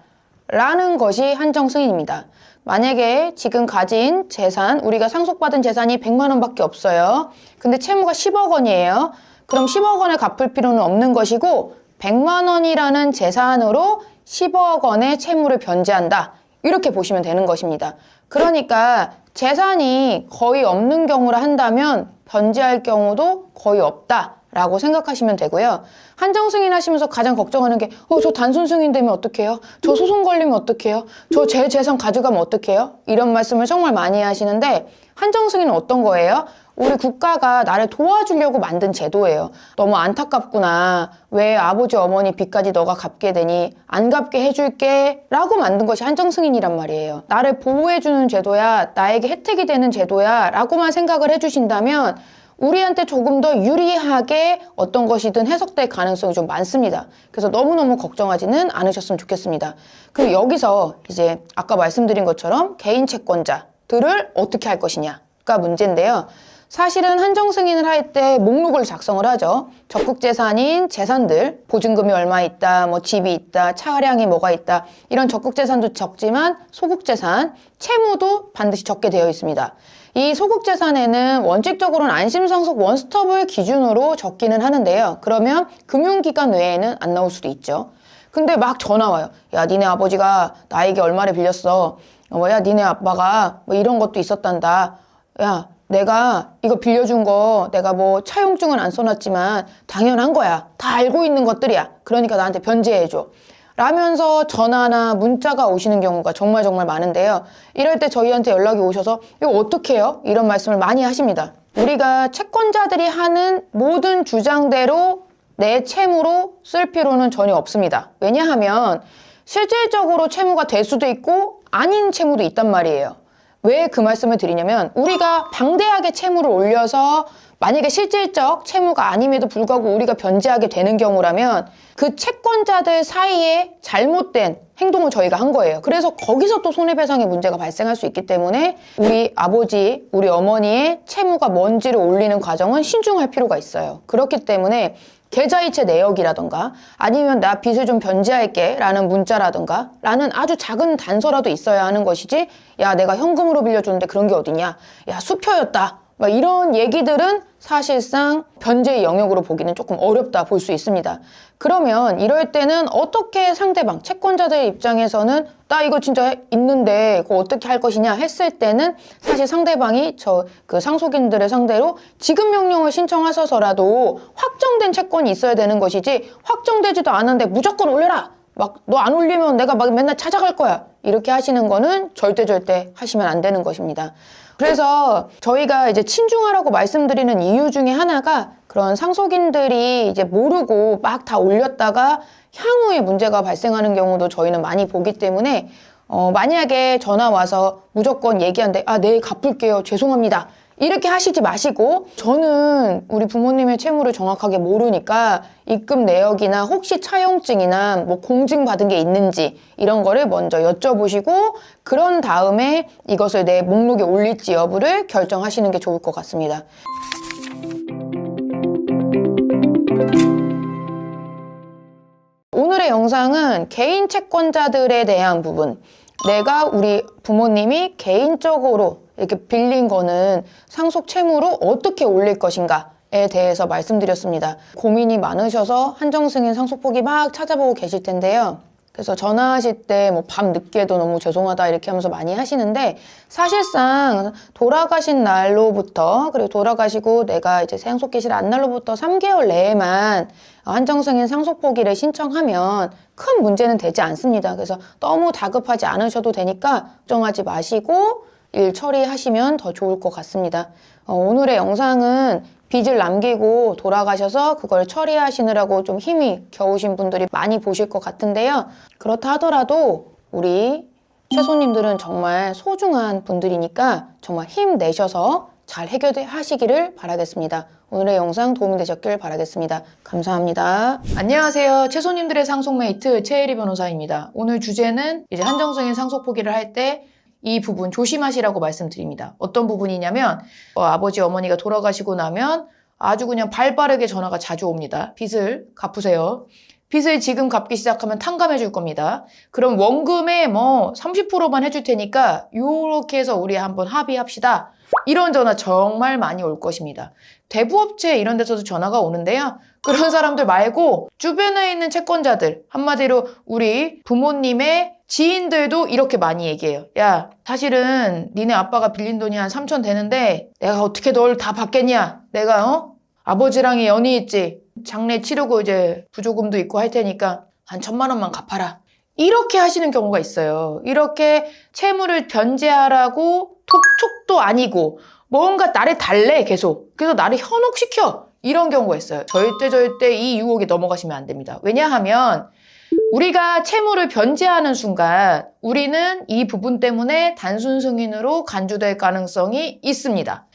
라는 것이 한정승인입니다. 만약에 지금 가진 재산, 우리가 상속받은 재산이 100만 원밖에 없어요. 근데 채무가 10억 원이에요. 그럼 10억 원을 갚을 필요는 없는 것이고 100만 원이라는 재산으로 10억 원의 채무를 변제한다. 이렇게 보시면 되는 것입니다. 그러니까 재산이 거의 없는 경우라 한다면 변제할 경우도 거의 없다 라고 생각하시면 되고요. 한정승인 하시면서 가장 걱정하는 게 저 단순 승인 되면 어떡해요? 저 소송 걸리면 어떡해요? 저 제 재산 가져가면 어떡해요? 이런 말씀을 정말 많이 하시는데, 한정승인은 어떤 거예요? 우리 국가가 나를 도와주려고 만든 제도예요. 너무 안타깝구나. 왜 아버지 어머니 빚까지 너가 갚게 되니? 안 갚게 해줄게 라고 만든 것이 한정승인이란 말이에요. 나를 보호해주는 제도야, 나에게 혜택이 되는 제도야 라고만 생각을 해주신다면 우리한테 조금 더 유리하게 어떤 것이든 해석될 가능성이 좀 많습니다. 그래서 너무너무 걱정하지는 않으셨으면 좋겠습니다. 그리고 여기서 이제 아까 말씀드린 것처럼 개인 채권자들을 어떻게 할 것이냐가 문제인데요. 사실은 한정승인을 할 때 목록을 작성을 하죠. 적극재산인 재산들, 보증금이 얼마 있다, 뭐 집이 있다, 차량이 뭐가 있다, 이런 적극재산도 적지만 소극재산, 채무도 반드시 적게 되어 있습니다. 이 소극재산에는 원칙적으로는 안심상속 원스톱을 기준으로 적기는 하는데요. 그러면 금융기관 외에는 안 나올 수도 있죠. 근데 막 전화 와요. 야, 니네 아버지가 나에게 얼마를 빌렸어. 야, 니네 아빠가 뭐 이런 것도 있었단다. 야, 내가 이거 빌려준 거 내가 뭐 차용증은 안 써놨지만 당연한 거야. 다 알고 있는 것들이야. 그러니까 나한테 변제해줘. 라면서 전화나 문자가 오시는 경우가 정말 많은데요. 이럴 때 저희한테 연락이 오셔서 이거 어떻게 해요? 이런 말씀을 많이 하십니다. 우리가 채권자들이 하는 모든 주장대로 내 채무로 쓸 필요는 전혀 없습니다. 왜냐하면 실질적으로 채무가 될 수도 있고 아닌 채무도 있단 말이에요. 왜 그 말씀을 드리냐면 우리가 방대하게 채무를 올려서 만약에 실질적 채무가 아님에도 불구하고 우리가 변제하게 되는 경우라면 그 채권자들 사이에 잘못된 행동을 저희가 한 거예요. 그래서 거기서 또 손해배상의 문제가 발생할 수 있기 때문에 우리 아버지, 우리 어머니의 채무가 뭔지를 올리는 과정은 신중할 필요가 있어요. 그렇기 때문에 계좌이체 내역이라던가 아니면 나 빚을 좀 변제할게 라는 문자라던가 라는 아주 작은 단서라도 있어야 하는 것이지, 야, 내가 현금으로 빌려줬는데 그런 게 어디냐, 야, 수표였다, 막 이런 얘기들은 사실상 변제의 영역으로 보기는 조금 어렵다 볼 수 있습니다. 그러면 이럴 때는 어떻게 상대방, 채권자들 입장에서는 나 이거 진짜 있는데 그거 어떻게 할 것이냐 했을 때는 사실 상대방이 그 상속인들을 상대로 지급 명령을 신청하셔서라도 확정된 채권이 있어야 되는 것이지 확정되지도 않은데 무조건 올려라! 막 너 안 올리면 내가 막 맨날 찾아갈 거야! 이렇게 하시는 거는 절대 하시면 안 되는 것입니다. 그래서 저희가 이제 친중하라고 말씀드리는 이유 중에 하나가 그런 상속인들이 이제 모르고 막 다 올렸다가 향후에 문제가 발생하는 경우도 저희는 많이 보기 때문에 만약에 전화 와서 무조건 얘기하는데 내일 갚을게요. 죄송합니다. 이렇게 하시지 마시고 저는 우리 부모님의 채무를 정확하게 모르니까 입금 내역이나 혹시 차용증이나 뭐 공증받은 게 있는지 이런 거를 먼저 여쭤보시고 그런 다음에 이것을 내 목록에 올릴지 여부를 결정하시는 게 좋을 것 같습니다. 오늘의 영상은 개인 채권자들에 대한 부분, 내가 우리 부모님이 개인적으로 이렇게 빌린 거는 상속 채무로 어떻게 올릴 것인가에 대해서 말씀드렸습니다. 고민이 많으셔서 한정승인 상속포기 막 찾아보고 계실 텐데요. 그래서 전화하실 때 뭐 밤 늦게도 너무 죄송하다 이렇게 하면서 많이 하시는데 사실상 돌아가신 날로부터 그리고 돌아가시고 내가 이제 상속 개시를 한 날로부터 3개월 내에만 한정승인 상속포기를 신청하면 큰 문제는 되지 않습니다. 그래서 너무 다급하지 않으셔도 되니까 걱정하지 마시고 일 처리하시면 더 좋을 것 같습니다. 오늘의 영상은 빚을 남기고 돌아가셔서 그걸 처리하시느라고 좀 힘이 겨우신 분들이 많이 보실 것 같은데요. 그렇다 하더라도 우리 최소님들은 정말 소중한 분들이니까 정말 힘내셔서 잘 해결하시기를 바라겠습니다. 오늘의 영상 도움이 되셨길 바라겠습니다. 감사합니다. 안녕하세요. 최소님들의 상속메이트 최혜리 변호사입니다. 오늘 주제는 이제 한정승인 상속 포기를 할 때 이 부분 조심하시라고 말씀드립니다. 어떤 부분이냐면 아버지 어머니가 돌아가시고 나면 아주 그냥 발빠르게 전화가 자주 옵니다. 빚을 갚으세요. 빚을 지금 갚기 시작하면 탕감해 줄 겁니다. 그럼 원금에 뭐 30%만 해줄 테니까 요렇게 해서 우리 한번 합의합시다. 이런 전화 정말 많이 올 것입니다. 대부업체 이런 데서도 전화가 오는데요. 그런 사람들 말고 주변에 있는 채권자들, 한마디로 우리 부모님의 지인들도 이렇게 많이 얘기해요. 야, 사실은 니네 아빠가 빌린 돈이 한 3천 되는데 내가 어떻게 널 다 받겠냐? 내가 아버지랑이 연이 있지. 장례 치르고 이제 부조금도 있고 할 테니까 한 1,000만 원만 갚아라. 이렇게 하시는 경우가 있어요. 이렇게 채무를 변제하라고 톡촉도 아니고 뭔가 나를 달래 계속. 그래서 나를 현혹시켜. 이런 경우가 있어요. 절대 이 유혹에 넘어가시면 안 됩니다. 왜냐하면 우리가 채무를 변제하는 순간 우리는 이 부분 때문에 단순 승인으로 간주될 가능성이 있습니다.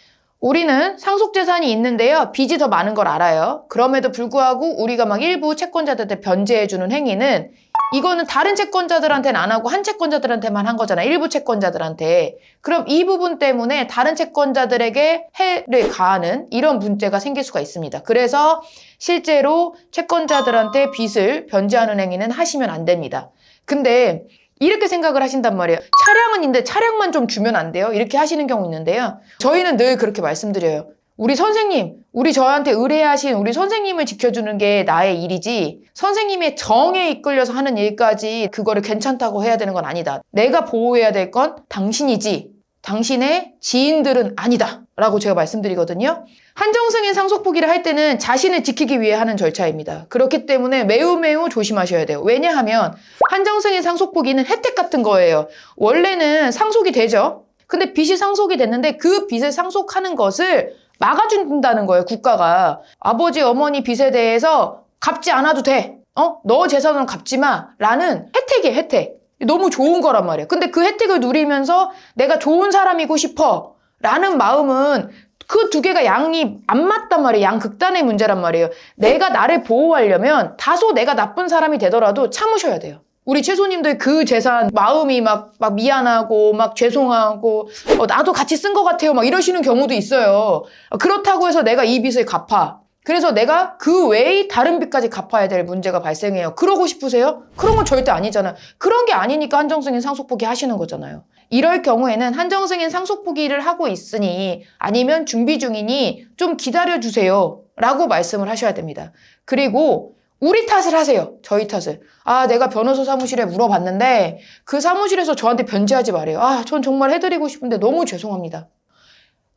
우리는 상속재산이 있는데요. 빚이 더 많은 걸 알아요. 그럼에도 불구하고 우리가 막 일부 채권자들한테 변제해주는 행위는 이거는 다른 채권자들한테는 안 하고 한 채권자들한테만 한 거잖아. 일부 채권자들한테. 그럼 이 부분 때문에 다른 채권자들에게 해를 가하는 이런 문제가 생길 수가 있습니다. 그래서 실제로 채권자들한테 빚을 변제하는 행위는 하시면 안 됩니다. 근데 이렇게 생각을 하신단 말이에요. 차량은 있는데 차량만 좀 주면 안 돼요? 이렇게 하시는 경우 있는데요. 저희는 늘 그렇게 말씀드려요. 우리 선생님, 우리 저한테 의뢰하신 우리 선생님을 지켜주는 게 나의 일이지 선생님의 정에 이끌려서 하는 일까지 그거를 괜찮다고 해야 되는 건 아니다. 내가 보호해야 될 건 당신이지 당신의 지인들은 아니다 라고 제가 말씀드리거든요. 한정승인 상속포기를 할 때는 자신을 지키기 위해 하는 절차입니다. 그렇기 때문에 매우 조심하셔야 돼요. 왜냐하면 한정승인 상속포기는 혜택 같은 거예요. 원래는 상속이 되죠. 근데 빚이 상속이 됐는데 그 빚을 상속하는 것을 막아준다는 거예요, 국가가. 아버지, 어머니 빚에 대해서 갚지 않아도 돼. 너 재산은 갚지 마. 라는 혜택이에요, 혜택. 너무 좋은 거란 말이에요. 근데 그 혜택을 누리면서 내가 좋은 사람이고 싶어. 라는 마음은 그 두 개가 양이 안 맞단 말이에요. 양극단의 문제란 말이에요. 내가 나를 보호하려면 다소 내가 나쁜 사람이 되더라도 참으셔야 돼요. 우리 최소님들 그 재산 마음이 막 미안하고 막 죄송하고 나도 같이 쓴 것 같아요 막 이러시는 경우도 있어요. 그렇다고 해서 내가 이 빚을 갚아. 그래서 내가 그 외의 다른 빚까지 갚아야 될 문제가 발생해요. 그러고 싶으세요? 그런 건 절대 아니잖아요. 그런 게 아니니까 한정승인 상속포기 하시는 거잖아요. 이럴 경우에는 한정승인 상속 포기를 하고 있으니 아니면 준비 중이니 좀 기다려주세요 라고 말씀을 하셔야 됩니다. 그리고 우리 탓을 하세요. 저희 탓을. 아, 내가 변호사 사무실에 물어봤는데 그 사무실에서 저한테 변제하지 말아요. 아, 전 정말 해드리고 싶은데 너무 죄송합니다.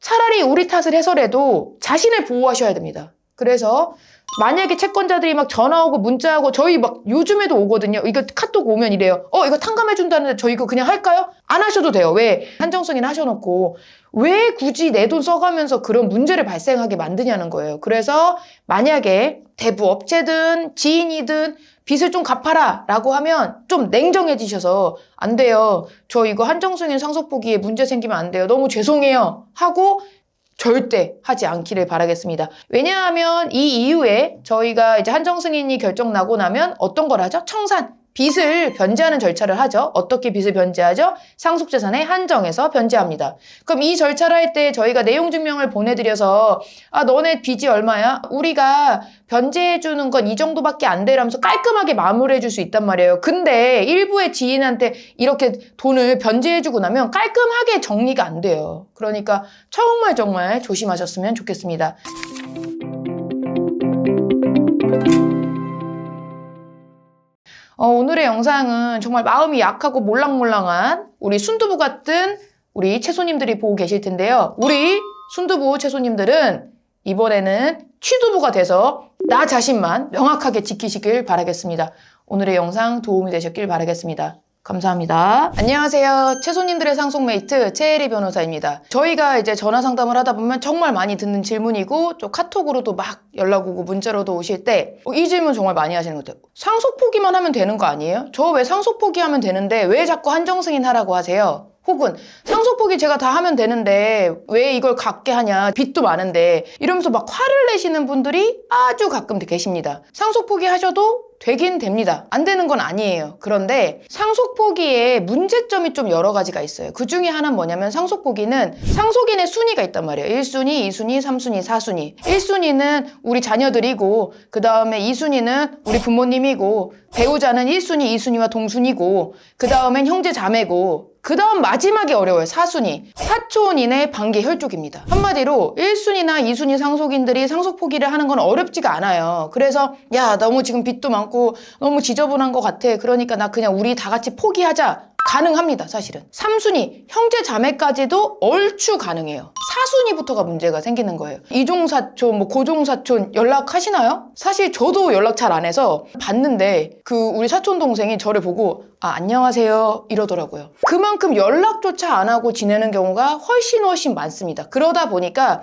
차라리 우리 탓을 해서라도 자신을 보호하셔야 됩니다. 그래서 만약에 채권자들이 막 전화 오고 문자하고 저희 막 요즘에도 오거든요. 이거 카톡 오면 이래요. 이거 탕감해준다는데 저 이거 그냥 할까요? 안 하셔도 돼요. 왜? 한정승인 하셔놓고 왜 굳이 내 돈 써가면서 그런 문제를 발생하게 만드냐는 거예요. 그래서 만약에 대부업체든 지인이든 빚을 좀 갚아라 라고 하면 좀 냉정해지셔서 안 돼요. 저 이거 한정승인 상속포기에 문제 생기면 안 돼요. 너무 죄송해요. 하고 절대 하지 않기를 바라겠습니다. 왜냐하면 이 이후에 저희가 이제 한정승인이 결정 나고 나면 어떤 걸 하죠? 청산. 빚을 변제하는 절차를 하죠. 어떻게 빚을 변제하죠? 상속재산에 한정해서 변제합니다. 그럼 이 절차를 할 때 저희가 내용증명을 보내드려서 아, 너네 빚이 얼마야? 우리가 변제해주는 건 이 정도밖에 안 되라면서 깔끔하게 마무리해줄 수 있단 말이에요. 근데 일부의 지인한테 이렇게 돈을 변제해주고 나면 깔끔하게 정리가 안 돼요. 그러니까 정말 조심하셨으면 좋겠습니다. 오늘의 영상은 정말 마음이 약하고 몰랑몰랑한 우리 순두부 같은 우리 채소님들이 보고 계실 텐데요. 우리 순두부 채소님들은 이번에는 취두부가 돼서 나 자신만 명확하게 지키시길 바라겠습니다. 오늘의 영상 도움이 되셨길 바라겠습니다. 감사합니다. 안녕하세요. 채소님들의 상속메이트 최혜리 변호사입니다. 저희가 이제 전화 상담을 하다 보면 정말 많이 듣는 질문이고 또 카톡으로도 막 연락 오고 문자로도 오실 때 이 질문 정말 많이 하시는 것 같아요. 상속 포기만 하면 되는 거 아니에요? 저 왜 상속 포기하면 되는데 왜 자꾸 한정승인 하라고 하세요? 혹은 상속 포기 제가 다 하면 되는데 왜 이걸 갖게 하냐, 빚도 많은데 이러면서 막 화를 내시는 분들이 아주 가끔 계십니다. 상속 포기 하셔도 되긴 됩니다. 안 되는 건 아니에요. 그런데 상속 포기에 문제점이 좀 여러 가지가 있어요. 그 중에 하나는 뭐냐면 상속 포기는 상속인의 순위가 있단 말이에요. 1순위, 2순위, 3순위, 4순위. 1순위는 우리 자녀들이고 그 다음에 2순위는 우리 부모님이고 배우자는 1순위, 2순위와 동순이고 그 다음엔 형제 자매고 그 다음 마지막에 어려워요. 4순위. 사촌인의 반기 혈족입니다. 한마디로 1순위나 2순위 상속인들이 상속 포기를 하는 건 어렵지가 않아요. 그래서 야, 너무 지금 빚도 많고 너무 지저분한 것 같아. 그러니까 나 그냥 우리 다 같이 포기하자. 가능합니다. 사실은. 3순위 형제 자매까지도 얼추 가능해요. 4순위부터가 문제가 생기는 거예요. 이종사촌, 뭐 고종사촌 연락하시나요? 사실 저도 연락 잘 안 해서 봤는데 그 우리 사촌 동생이 저를 보고 아, 안녕하세요 이러더라고요. 그만큼 연락조차 안 하고 지내는 경우가 훨씬 많습니다. 그러다 보니까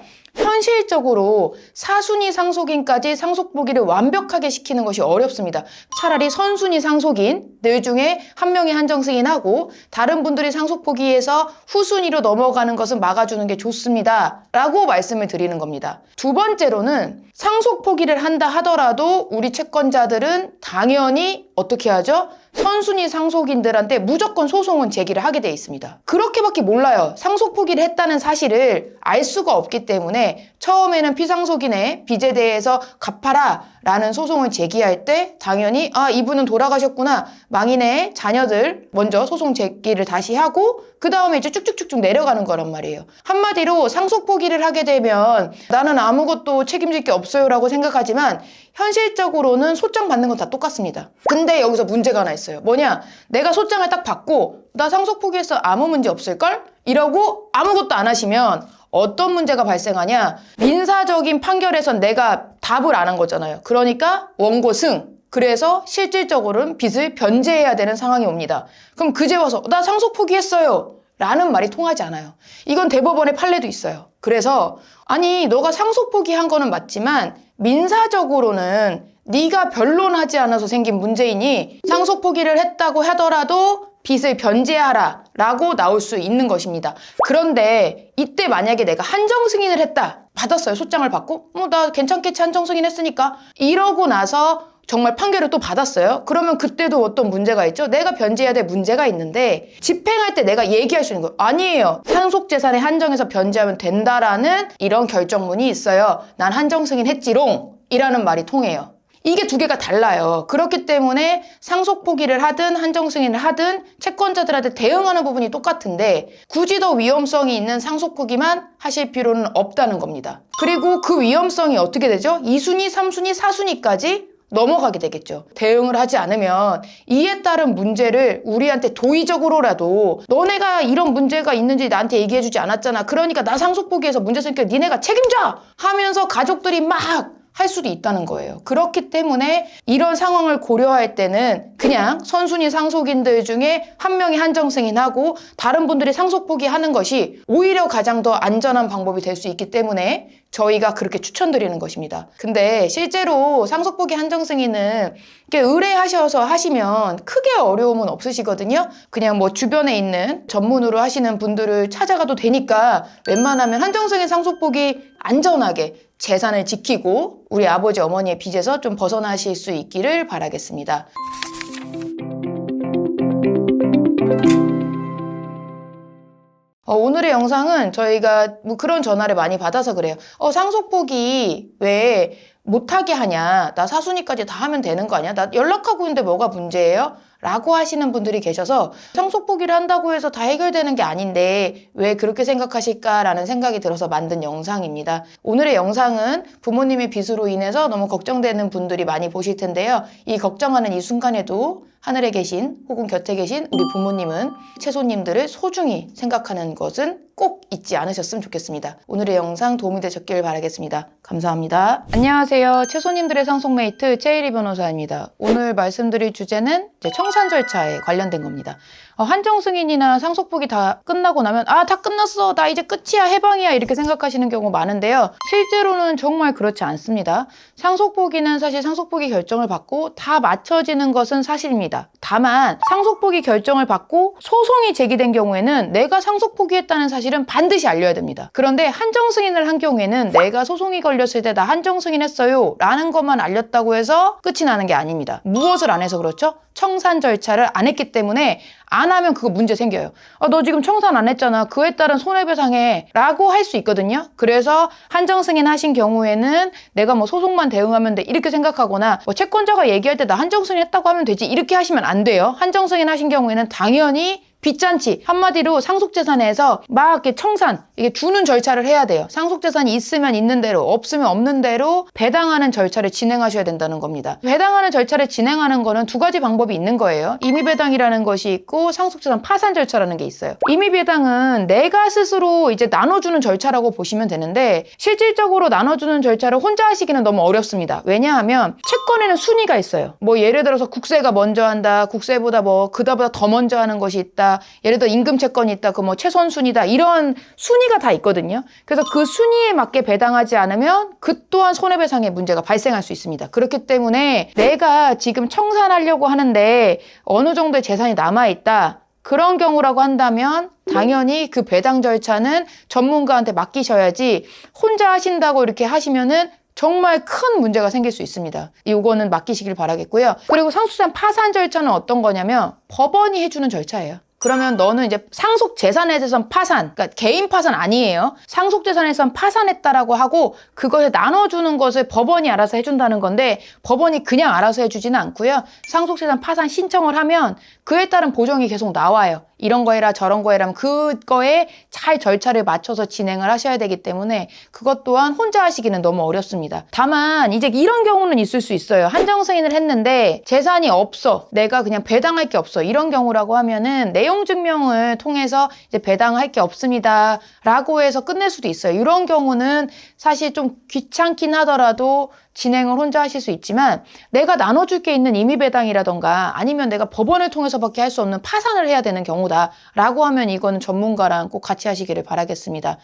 현실적으로 4순위 상속인까지 상속 포기를 완벽하게 시키는 것이 어렵습니다. 차라리 선순위 상속인들 중에 한 명이 한정승인하고 다른 분들이 상속 포기해서 후순위로 넘어가는 것은 막아주는 게 좋습니다. 라고 말씀을 드리는 겁니다. 두 번째로는 상속 포기를 한다 하더라도 우리 채권자들은 당연히 어떻게 하죠? 선순위 상속인들한테 무조건 소송은 제기를 하게 돼 있습니다. 그렇게밖에 몰라요. 상속 포기를 했다는 사실을 알 수가 없기 때문에 처음에는 피상속인의 빚에 대해서 갚아라 라는 소송을 제기할 때 당연히 아, 이분은 돌아가셨구나. 망인의 자녀들 먼저 소송 제기를 다시 하고 그 다음에 이제 쭉쭉쭉쭉 내려가는 거란 말이에요. 한마디로 상속 포기를 하게 되면 나는 아무것도 책임질 게 없어요 라고 생각하지만 현실적으로는 소장 받는 건 다 똑같습니다. 근데 여기서 문제가 하나 있어요. 뭐냐? 내가 소장을 딱 받고 나 상속 포기해서 아무 문제 없을걸? 이러고 아무것도 안 하시면 어떤 문제가 발생하냐? 민사적인 판결에선 내가 답을 안 한 거잖아요. 그러니까 원고 승. 그래서 실질적으로는 빚을 변제해야 되는 상황이 옵니다. 그럼 그제 와서 나 상속 포기했어요 라는 말이 통하지 않아요. 이건 대법원의 판례도 있어요. 그래서 아니 너가 상속 포기한 거는 맞지만 민사적으로는 네가 변론하지 않아서 생긴 문제이니 상속 포기를 했다고 하더라도 빚을 변제하라 라고 나올 수 있는 것입니다. 그런데 이때 만약에 내가 한정승인을 했다. 받았어요. 소장을 받고 나 괜찮겠지 한정승인 했으니까 이러고 나서 정말 판결을 또 받았어요. 그러면 그때도 어떤 문제가 있죠? 내가 변제해야 될 문제가 있는데 집행할 때 내가 얘기할 수 있는 거예요. 아니에요. 상속재산에 한정해서 변제하면 된다라는 이런 결정문이 있어요. 난 한정승인 했지롱 이라는 말이 통해요. 이게 두 개가 달라요. 그렇기 때문에 상속 포기를 하든 한정 승인을 하든 채권자들한테 대응하는 부분이 똑같은데 굳이 더 위험성이 있는 상속 포기만 하실 필요는 없다는 겁니다. 그리고 그 위험성이 어떻게 되죠? 2순위, 3순위, 4순위까지 넘어가게 되겠죠. 대응을 하지 않으면 이에 따른 문제를 우리한테 도의적으로라도 너네가 이런 문제가 있는지 나한테 얘기해주지 않았잖아. 그러니까 나 상속 포기해서 문제 생기니까 니네가 책임져! 하면서 가족들이 막 할 수도 있다는 거예요. 그렇기 때문에 이런 상황을 고려할 때는 그냥 선순위 상속인들 중에 한 명이 한정 승인하고 다른 분들이 상속 포기하는 것이 오히려 가장 더 안전한 방법이 될 수 있기 때문에 저희가 그렇게 추천드리는 것입니다. 근데 실제로 상속 포기 한정 승인은 이렇게 의뢰하셔서 하시면 크게 어려움은 없으시거든요. 그냥 뭐 주변에 있는 전문으로 하시는 분들을 찾아가도 되니까 웬만하면 한정 승인 상속 포기 안전하게 재산을 지키고 우리 아버지 어머니의 빚에서 좀 벗어나실 수 있기를 바라겠습니다. 오늘의 영상은 저희가 뭐 그런 전화를 많이 받아서 그래요. 상속 포기 왜 못하게 하냐? 나 사순위까지 다 하면 되는 거 아니야? 나 연락하고 있는데 뭐가 문제예요? 라고 하시는 분들이 계셔서 상속 포기를 한다고 해서 다 해결되는 게 아닌데 왜 그렇게 생각하실까라는 생각이 들어서 만든 영상입니다. 오늘의 영상은 부모님의 빚으로 인해서 너무 걱정되는 분들이 많이 보실 텐데요. 이 걱정하는 이 순간에도 하늘에 계신 혹은 곁에 계신 우리 부모님은 채손님들을 소중히 생각하는 것은 꼭 잊지 않으셨으면 좋겠습니다. 오늘의 영상 도움이 되셨길 바라겠습니다. 감사합니다. 안녕하세요. 채손님들의 상속메이트 최혜리 변호사입니다. 오늘 말씀드릴 주제는 청산 절차에 관련된 겁니다. 한정 승인이나 상속 포기 다 끝나고 나면 다 끝났어. 나 이제 끝이야. 해방이야. 이렇게 생각하시는 경우 많은데요. 실제로는 정말 그렇지 않습니다. 상속 포기는 사실 상속 포기 결정을 받고 다 맞춰지는 것은 사실입니다. 다만 상속 포기 결정을 받고 소송이 제기된 경우에는 내가 상속 포기했다는 사실은 반드시 알려야 됩니다. 그런데 한정 승인을 한 경우에는 내가 소송이 걸렸을 때 나 한정 승인했어요 라는 것만 알렸다고 해서 끝이 나는 게 아닙니다. 무엇을 안 해서 그렇죠? 청산 절차를 안 했기 때문에 안 하면 그거 문제 생겨요. 너 지금 청산 안 했잖아. 그에 따른 손해배상해 라고 할 수 있거든요. 그래서 한정 승인 하신 경우에는 내가 뭐 소송만 대응하면 돼 이렇게 생각하거나 채권자가 얘기할 때 나 한정 승인 했다고 하면 되지 이렇게 하시면 안 돼요. 한정 승인 하신 경우에는 당연히 빚잔치, 한마디로 상속재산에서 막 이렇게 청산, 이게 주는 절차를 해야 돼요. 상속재산이 있으면 있는 대로, 없으면 없는 대로 배당하는 절차를 진행하셔야 된다는 겁니다. 배당하는 절차를 진행하는 거는 두 가지 방법이 있는 거예요. 임의배당이라는 것이 있고 상속재산 파산 절차라는 게 있어요. 임의배당은 내가 스스로 이제 나눠주는 절차라고 보시면 되는데 실질적으로 나눠주는 절차를 혼자 하시기는 너무 어렵습니다. 왜냐하면 채권에는 순위가 있어요. 뭐 예를 들어서 국세가 먼저 한다, 국세보다 뭐 그다보다 더 먼저 하는 것이 있다. 예를 들어 임금 채권이 있다. 그 뭐 최선순위다. 이런 순위가 다 있거든요. 그래서 그 순위에 맞게 배당하지 않으면 그 또한 손해배상의 문제가 발생할 수 있습니다. 그렇기 때문에 내가 지금 청산하려고 하는데 어느 정도의 재산이 남아있다. 그런 경우라고 한다면 당연히 그 배당 절차는 전문가한테 맡기셔야지 혼자 하신다고 이렇게 하시면은 정말 큰 문제가 생길 수 있습니다. 이거는 맡기시길 바라겠고요. 그리고 상속재산 파산 절차는 어떤 거냐면 법원이 해주는 절차예요. 그러면 너는 이제 상속재산에 대해서는 파산, 그러니까 개인 파산 아니에요. 상속재산에선 파산했다라고 하고 그것을 나눠주는 것을 법원이 알아서 해준다는 건데 법원이 그냥 알아서 해주지는 않고요. 상속재산 파산 신청을 하면 그에 따른 보정이 계속 나와요. 이런 거 해라 저런 거 해라 하면 그거에 잘 절차를 맞춰서 진행을 하셔야 되기 때문에 그것 또한 혼자 하시기는 너무 어렵습니다. 다만 이제 이런 경우는 있을 수 있어요. 한정 승인을 했는데 재산이 없어. 내가 그냥 배당할 게 없어. 이런 경우라고 하면은 내용 증명을 통해서 이제 배당할 게 없습니다 라고 해서 끝낼 수도 있어요. 이런 경우는 사실 좀 귀찮긴 하더라도 진행을 혼자 하실 수 있지만 내가 나눠줄 게 있는 임의배당이라던가 아니면 내가 법원을 통해서밖에 할 수 없는 파산을 해야 되는 경우다 라고 하면 이거는 전문가랑 꼭 같이 하시기를 바라겠습니다.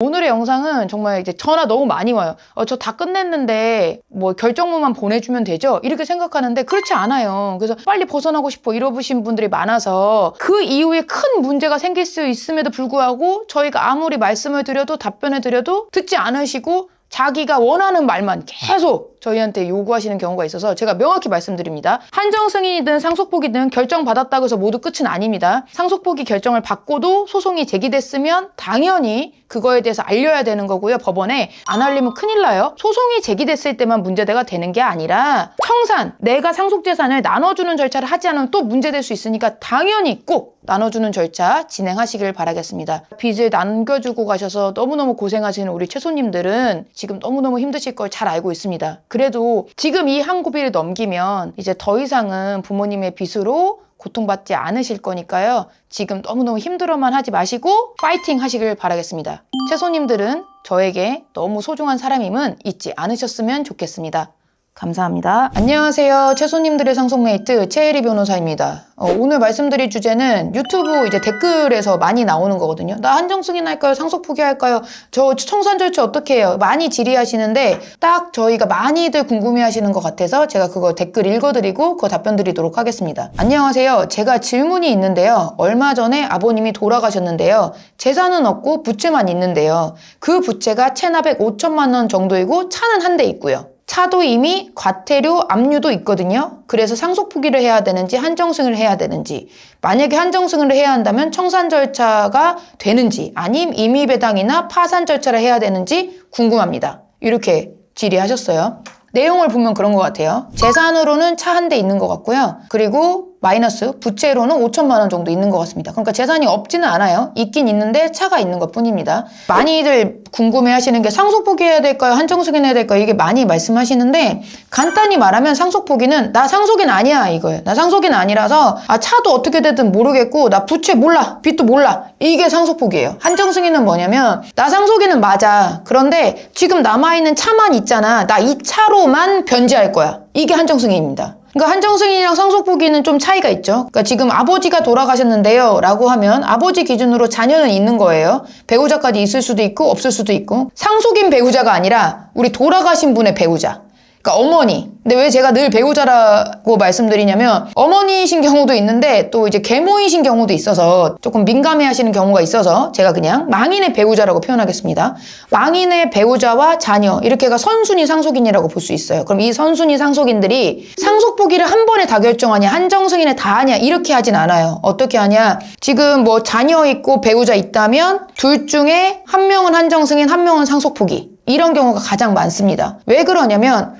오늘의 영상은 정말 이제 전화 너무 많이 와요. 저 다 끝냈는데 뭐 결정문만 보내주면 되죠? 이렇게 생각하는데 그렇지 않아요. 그래서 빨리 벗어나고 싶어 이러신 분들이 많아서 그 이후에 큰 문제가 생길 수 있음에도 불구하고 저희가 아무리 말씀을 드려도 답변을 드려도 듣지 않으시고 자기가 원하는 말만 계속 저희한테 요구하시는 경우가 있어서 제가 명확히 말씀드립니다. 한정승인이든 상속포기든 결정받았다고 해서 모두 끝은 아닙니다. 상속포기 결정을 받고도 소송이 제기됐으면 당연히 그거에 대해서 알려야 되는 거고요. 법원에 안 알리면 큰일 나요. 소송이 제기됐을 때만 문제가 되는 게 아니라 청산, 내가 상속재산을 나눠주는 절차를 하지 않으면 또 문제될 수 있으니까 당연히 꼭 나눠주는 절차 진행하시길 바라겠습니다. 빚을 남겨주고 가셔서 너무너무 고생하시는 우리 채소님들은 지금 너무너무 힘드실 걸 잘 알고 있습니다. 그래도 지금 이 한 고비를 넘기면 이제 더 이상은 부모님의 빚으로 고통받지 않으실 거니까요. 지금 너무너무 힘들어만 하지 마시고 파이팅 하시길 바라겠습니다. 채소님들은 저에게 너무 소중한 사람임은 잊지 않으셨으면 좋겠습니다. 감사합니다. 안녕하세요. 채소님들의 상속메이트 최혜리 변호사입니다. 오늘 말씀드릴 주제는 유튜브 이제 댓글에서 많이 나오는 거거든요. 나 한정승인 할까요? 상속 포기할까요? 저 청산 절차 어떻게 해요? 많이 질의하시는데 딱 저희가 많이들 궁금해하시는 것 같아서 제가 그거 댓글 읽어드리고 그거 답변 드리도록 하겠습니다. 안녕하세요. 제가 질문이 있는데요. 얼마 전에 아버님이 돌아가셨는데요. 재산은 없고 부채만 있는데요. 그 부채가 체납액 5천만 원 정도이고 차는 한 대 있고요. 차도 이미 과태료 압류도 있거든요. 그래서 상속 포기를 해야 되는지 한정승을 해야 되는지, 만약에 한정승을 해야 한다면 청산 절차가 되는지 아님 임의배당이나 파산 절차를 해야 되는지 궁금합니다. 이렇게 질의하셨어요. 내용을 보면 그런 것 같아요. 재산으로는 차 한 대 있는 것 같고요. 그리고 마이너스 부채로는 5천만 원 정도 있는 것 같습니다. 그러니까 재산이 없지는 않아요. 있긴 있는데 차가 있는 것 뿐입니다. 많이들 궁금해하시는 게 상속 포기해야 될까요? 한정승인 해야 될까요? 이게 많이 말씀하시는데 간단히 말하면 상속 포기는 나 상속인 아니야 이거예요. 나 상속인 아니라서 차도 어떻게 되든 모르겠고 나 부채 몰라 빚도 몰라 이게 상속 포기예요. 한정승인은 뭐냐면 나 상속인은 맞아. 그런데 지금 남아있는 차만 있잖아. 나 이 차로만 변제할 거야. 이게 한정승인입니다. 그러니까 한정승인이랑 상속포기는 좀 차이가 있죠. 그러니까 지금 아버지가 돌아가셨는데요 라고 하면 아버지 기준으로 자녀는 있는 거예요. 배우자까지 있을 수도 있고 없을 수도 있고 상속인 배우자가 아니라 우리 돌아가신 분의 배우자. 그러니까 어머니. 근데 왜 제가 늘 배우자라고 말씀드리냐면 어머니이신 경우도 있는데 또 이제 계모이신 경우도 있어서 조금 민감해 하시는 경우가 있어서 제가 그냥 망인의 배우자라고 표현하겠습니다. 망인의 배우자와 자녀 이렇게가 선순위 상속인이라고 볼 수 있어요. 그럼 이 선순위 상속인들이 상속 포기를 한 번에 다 결정하냐 한정승인에 다 하냐 이렇게 하진 않아요. 어떻게 하냐 지금 뭐 자녀 있고 배우자 있다면 둘 중에 한 명은 한정승인 한 명은 상속 포기 이런 경우가 가장 많습니다. 왜 그러냐면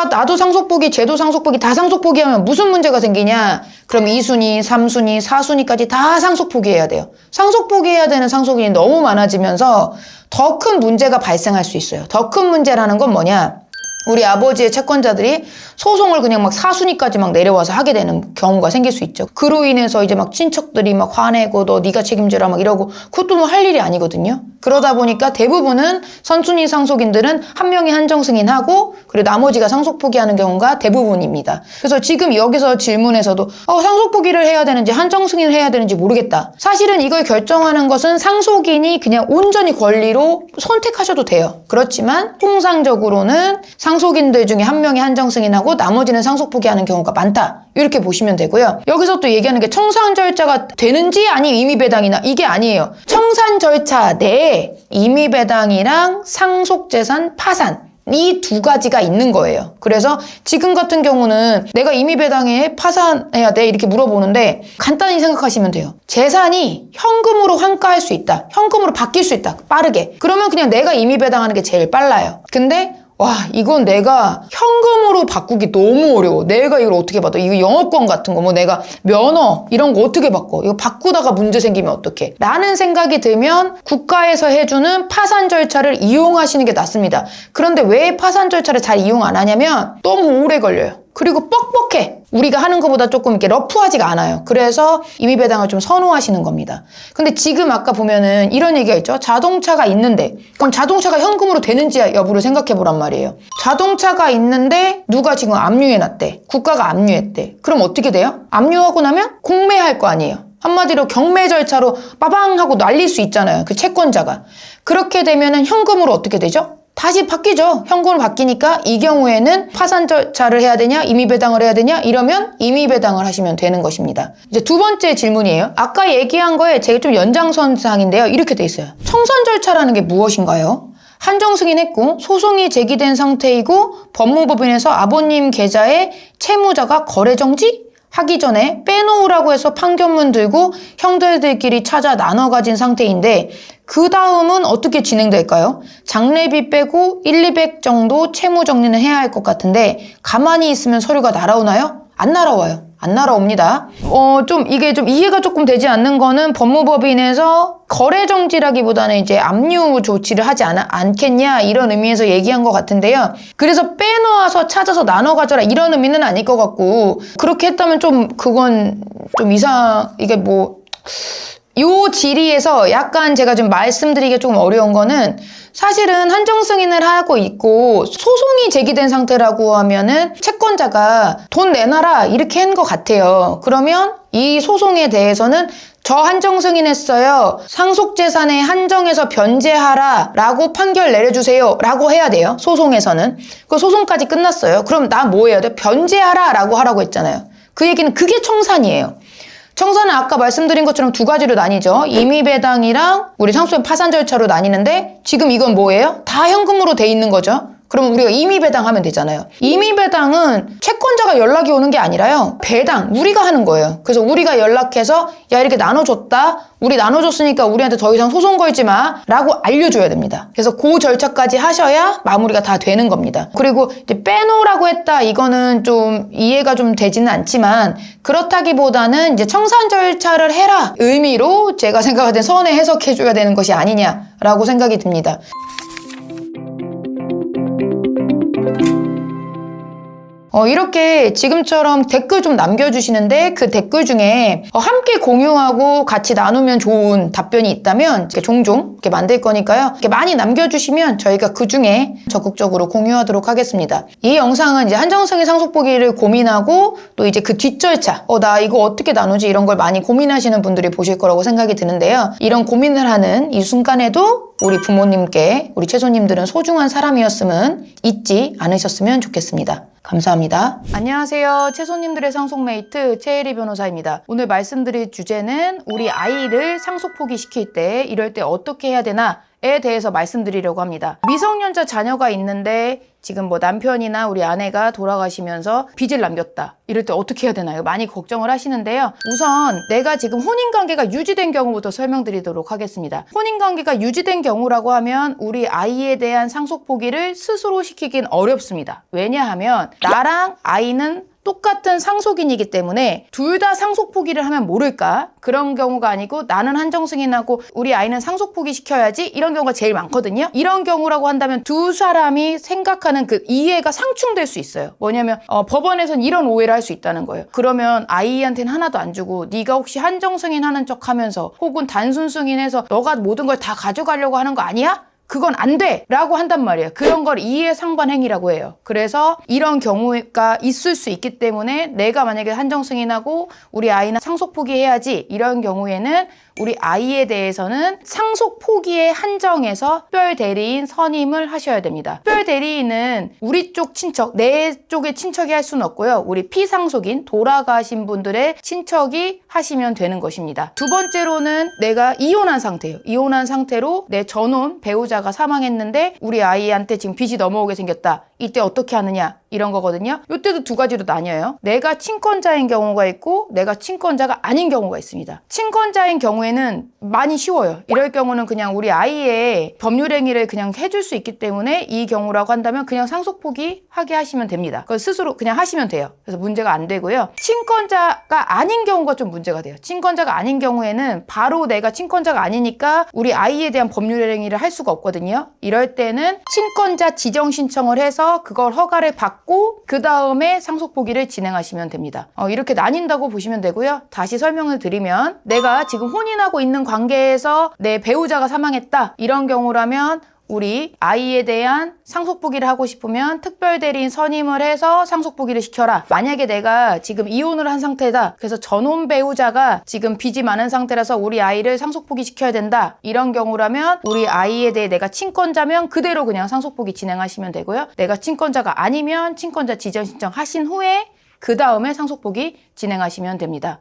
나도 상속포기, 쟤도 상속포기, 다 상속포기하면 무슨 문제가 생기냐? 그럼 2순위, 3순위, 4순위까지 다 상속포기해야 돼요. 상속포기해야 되는 상속인이 너무 많아지면서 더 큰 문제가 발생할 수 있어요. 더 큰 문제라는 건 뭐냐? 우리 아버지의 채권자들이 소송을 그냥 막 4순위까지 막 내려와서 하게 되는 경우가 생길 수 있죠. 그로 인해서 이제 막 친척들이 막 화내고 너 네가 책임져라 막 이러고 그것도 뭐 할 일이 아니거든요. 그러다 보니까 대부분은 선순위 상속인들은 한 명이 한정승인하고 그리고 나머지가 상속 포기하는 경우가 대부분입니다. 그래서 지금 여기서 질문에서도 상속 포기를 해야 되는지 한정승인을 해야 되는지 모르겠다. 사실은 이걸 결정하는 것은 상속인이 그냥 온전히 권리로 선택하셔도 돼요. 그렇지만 통상적으로는 상속인들 중에 한 명이 한정승인하고 나머지는 상속 포기하는 경우가 많다. 이렇게 보시면 되고요. 여기서 또 얘기하는 게 청산 절차가 되는지 아니면 임의배당이나 이게 아니에요. 청산 절차 내에 임의배당이랑 상속재산 파산 이 두 가지가 있는 거예요. 그래서 지금 같은 경우는 내가 임의배당에 파산해야 돼 이렇게 물어보는데 간단히 생각하시면 돼요. 재산이 현금으로 환가할 수 있다. 현금으로 바뀔 수 있다. 빠르게. 그러면 그냥 내가 임의배당하는 게 제일 빨라요. 근데 이건 내가 현금으로 바꾸기 너무 어려워. 내가 이걸 어떻게 받아? 이거 영업권 같은 거, 뭐 내가 면허 이런 거 어떻게 바꿔? 이거 바꾸다가 문제 생기면 어떡해? 라는 생각이 들면 국가에서 해주는 파산 절차를 이용하시는 게 낫습니다. 그런데 왜 파산 절차를 잘 이용 안 하냐면 너무 오래 걸려요. 그리고 뻑뻑해. 우리가 하는 것보다 조금 이렇게 러프하지가 않아요. 그래서 임의배당을 좀 선호하시는 겁니다. 근데 지금 아까 보면은 이런 얘기가 있죠. 자동차가 있는데 그럼 자동차가 현금으로 되는지 여부를 생각해 보란 말이에요. 자동차가 있는데 누가 지금 압류해놨대. 국가가 압류했대. 그럼 어떻게 돼요? 압류하고 나면 공매할 거 아니에요. 한마디로 경매 절차로 빠방 하고 날릴 수 있잖아요. 그 채권자가. 그렇게 되면은 현금으로 어떻게 되죠? 다시 바뀌죠. 현금으로 바뀌니까 이 경우에는 파산 절차를 해야 되냐 임의배당을 해야 되냐 이러면 임의배당을 하시면 되는 것입니다. 이제 두 번째 질문이에요. 아까 얘기한 거에 제가 좀 연장선상인데요. 이렇게 돼 있어요. 청산 절차라는 게 무엇인가요? 한정 승인했고 소송이 제기된 상태이고 법무법인에서 아버님 계좌에 채무자가 거래 정지? 하기 전에 빼놓으라고 해서 판결문 들고 형제들끼리 찾아 나눠 가진 상태인데 그 다음은 어떻게 진행될까요? 장례비 빼고 1, 200 정도 채무 정리는 해야 할 것 같은데 가만히 있으면 서류가 날아오나요? 안 날아와요. 안 날아옵니다. 이게 좀 이해가 조금 되지 않는 거는 법무법인에서 거래 정지라기보다는 이제 압류 조치를 하지 않겠냐 이런 의미에서 얘기한 것 같은데요. 그래서 빼놓아서 찾아서 나눠 가져라 이런 의미는 아닐 것 같고 그렇게 했다면 좀 그건 좀 이게 요 지리에서 약간 제가 좀 말씀드리기 조금 어려운 거는 사실은 한정 승인을 하고 있고 소송이 제기된 상태라고 하면은 채권자가 돈 내놔라 이렇게 한 것 같아요. 그러면 이 소송에 대해서는 저 한정 승인했어요. 상속재산의 한정에서 변제하라 라고 판결 내려주세요 라고 해야 돼요. 소송에서는. 그 소송까지 끝났어요. 그럼 나 뭐 해야 돼? 변제하라 라고 하라고 했잖아요. 그 얘기는 그게 청산이에요. 청산은 아까 말씀드린 것처럼 두 가지로 나뉘죠. 임의배당이랑 우리 상속인 파산 절차로 나뉘는데 지금 이건 뭐예요? 다 현금으로 돼 있는 거죠. 그럼 우리가 임의배당하면 되잖아요. 임의배당은 채권자가 연락이 오는 게 아니라요. 배당, 우리가 하는 거예요. 그래서 우리가 연락해서 야 이렇게 나눠줬다. 우리 나눠줬으니까 우리한테 더 이상 소송 걸지 마 라고 알려줘야 됩니다. 그래서 그 절차까지 하셔야 마무리가 다 되는 겁니다. 그리고 이제 빼놓으라고 했다. 이거는 좀 이해가 좀 되지는 않지만 그렇다기보다는 이제 청산 절차를 해라 의미로 제가 생각할 땐 선에 해석해줘야 되는 것이 아니냐라고 생각이 듭니다. 이렇게 지금처럼 댓글 좀 남겨주시는데 그 댓글 중에 함께 공유하고 같이 나누면 좋은 답변이 있다면 이렇게 종종 이렇게 만들 거니까요. 이렇게 많이 남겨주시면 저희가 그 중에 적극적으로 공유하도록 하겠습니다. 이 영상은 이제 한정승인 상속포기를 고민하고 또 이제 그 뒷절차 나 이거 어떻게 나누지 이런 걸 많이 고민하시는 분들이 보실 거라고 생각이 드는데요. 이런 고민을 하는 이 순간에도 우리 부모님께 우리 채손님들은 소중한 사람이었음은 잊지 않으셨으면 좋겠습니다. 감사합니다. 안녕하세요. 채손님들의 상속메이트 최혜리 변호사입니다. 오늘 말씀드릴 주제는 우리 아이를 상속 포기시킬 때 이럴 때 어떻게 해야 되나에 대해서 말씀드리려고 합니다. 미성년자 자녀가 있는데 지금 남편이나 우리 아내가 돌아가시면서 빚을 남겼다. 이럴 때 어떻게 해야 되나요? 많이 걱정을 하시는데요. 우선 내가 지금 혼인관계가 유지된 경우부터 설명드리도록 하겠습니다. 혼인관계가 유지된 경우라고 하면 우리 아이에 대한 상속 포기를 스스로 시키긴 어렵습니다. 왜냐하면 나랑 아이는 똑같은 상속인이기 때문에 둘 다 상속 포기를 하면 모를까? 그런 경우가 아니고 나는 한정 승인하고 우리 아이는 상속 포기 시켜야지 이런 경우가 제일 많거든요. 이런 경우라고 한다면 두 사람이 생각하는 그 이해가 상충될 수 있어요. 뭐냐면 법원에선 이런 오해를 할 수 있다는 거예요. 그러면 아이한테는 하나도 안 주고 네가 혹시 한정 승인하는 척 하면서 혹은 단순 승인해서 너가 모든 걸 다 가져가려고 하는 거 아니야? 그건 안 돼! 라고 한단 말이에요. 그런 걸 이해상반행위라고 해요. 그래서 이런 경우가 있을 수 있기 때문에 내가 만약에 한정 승인하고 우리 아이는 상속 포기해야지 이런 경우에는 우리 아이에 대해서는 상속 포기의 한정에서 특별 대리인 선임을 하셔야 됩니다. 특별 대리인은 우리 쪽 친척, 내 쪽의 친척이 할 수는 없고요. 우리 피상속인, 돌아가신 분들의 친척이 하시면 되는 것입니다. 두 번째로는 내가 이혼한 상태예요. 이혼한 상태로 내 전혼 배우자가 사망했는데 우리 아이한테 지금 빚이 넘어오게 생겼다. 이때 어떻게 하느냐 이런 거거든요. 이때도 두 가지로 나뉘어요. 내가 친권자인 경우가 있고 내가 친권자가 아닌 경우가 있습니다. 친권자인 경우에는 많이 쉬워요. 이럴 경우는 그냥 우리 아이의 법률행위를 그냥 해줄 수 있기 때문에 이 경우라고 한다면 그냥 상속 포기하게 하시면 됩니다. 그걸 스스로 그냥 하시면 돼요. 그래서 문제가 안 되고요. 친권자가 아닌 경우가 좀 문제가 돼요. 친권자가 아닌 경우에는 바로 내가 친권자가 아니니까 우리 아이에 대한 법률행위를 할 수가 없거든요. 이럴 때는 친권자 지정 신청을 해서 그걸 허가를 받고 그 다음에 상속 포기를 진행하시면 됩니다. 이렇게 나뉜다고 보시면 되고요. 다시 설명을 드리면 내가 지금 혼인하고 있는 관계에서 내 배우자가 사망했다. 이런 경우라면 우리 아이에 대한 상속 포기를 하고 싶으면 특별 대리인 선임을 해서 상속 포기를 시켜라. 만약에 내가 지금 이혼을 한 상태다. 그래서 전혼 배우자가 지금 빚이 많은 상태라서 우리 아이를 상속 포기 시켜야 된다. 이런 경우라면 우리 아이에 대해 내가 친권자면 그대로 그냥 상속 포기 진행하시면 되고요. 내가 친권자가 아니면 친권자 지정 신청 하신 후에 그 다음에 상속 포기 진행하시면 됩니다.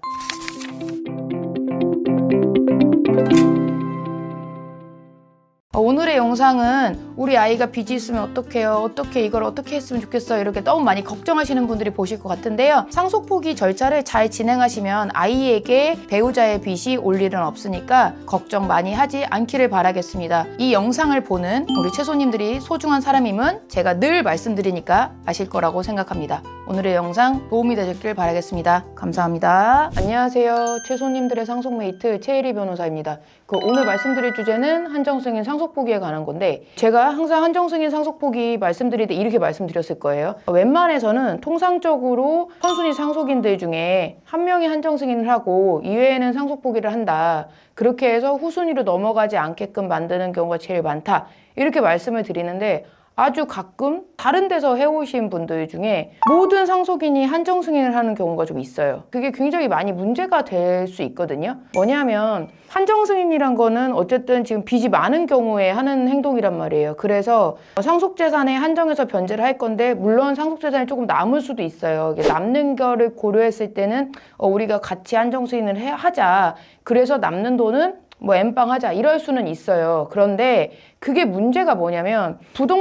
오늘의 영상은 우리 아이가 빚이 있으면 어떡해요? 어떻게 이걸 어떻게 했으면 좋겠어요? 이렇게 너무 많이 걱정하시는 분들이 보실 것 같은데요. 상속포기 절차를 잘 진행하시면 아이에게 배우자의 빚이 올 일은 없으니까 걱정 많이 하지 않기를 바라겠습니다. 이 영상을 보는 우리 채소님들이 소중한 사람임은 제가 늘 말씀드리니까 아실 거라고 생각합니다. 오늘의 영상 도움이 되셨길 바라겠습니다. 감사합니다. 안녕하세요. 채소님들의 상속메이트 최혜리 변호사입니다. 오늘 말씀드릴 주제는 한정승인 상속포기에 관한 건데 제가 항상 한정승인 상속포기 말씀드릴 때 이렇게 말씀드렸을 거예요. 웬만해서는 통상적으로 선순위 상속인들 중에 한 명이 한정승인을 하고 이외에는 상속포기를 한다. 그렇게 해서 후순위로 넘어가지 않게끔 만드는 경우가 제일 많다. 이렇게 말씀을 드리는데 아주 가끔 다른 데서 해오신 분들 중에 모든 상속인이 한정승인을 하는 경우가 좀 있어요. 그게 굉장히 많이 문제가 될 수 있거든요. 뭐냐면 한정승인이란 거는 어쨌든 지금 빚이 많은 경우에 하는 행동이란 말이에요. 그래서 상속재산에 한정해서 변제를 할 건데 물론 상속재산이 조금 남을 수도 있어요. 이게 남는 거를 고려했을 때는 우리가 같이 한정승인을 하자. 그래서 남는 돈은 엠빵 하자 이럴 수는 있어요. 그런데 그게 문제가 뭐냐면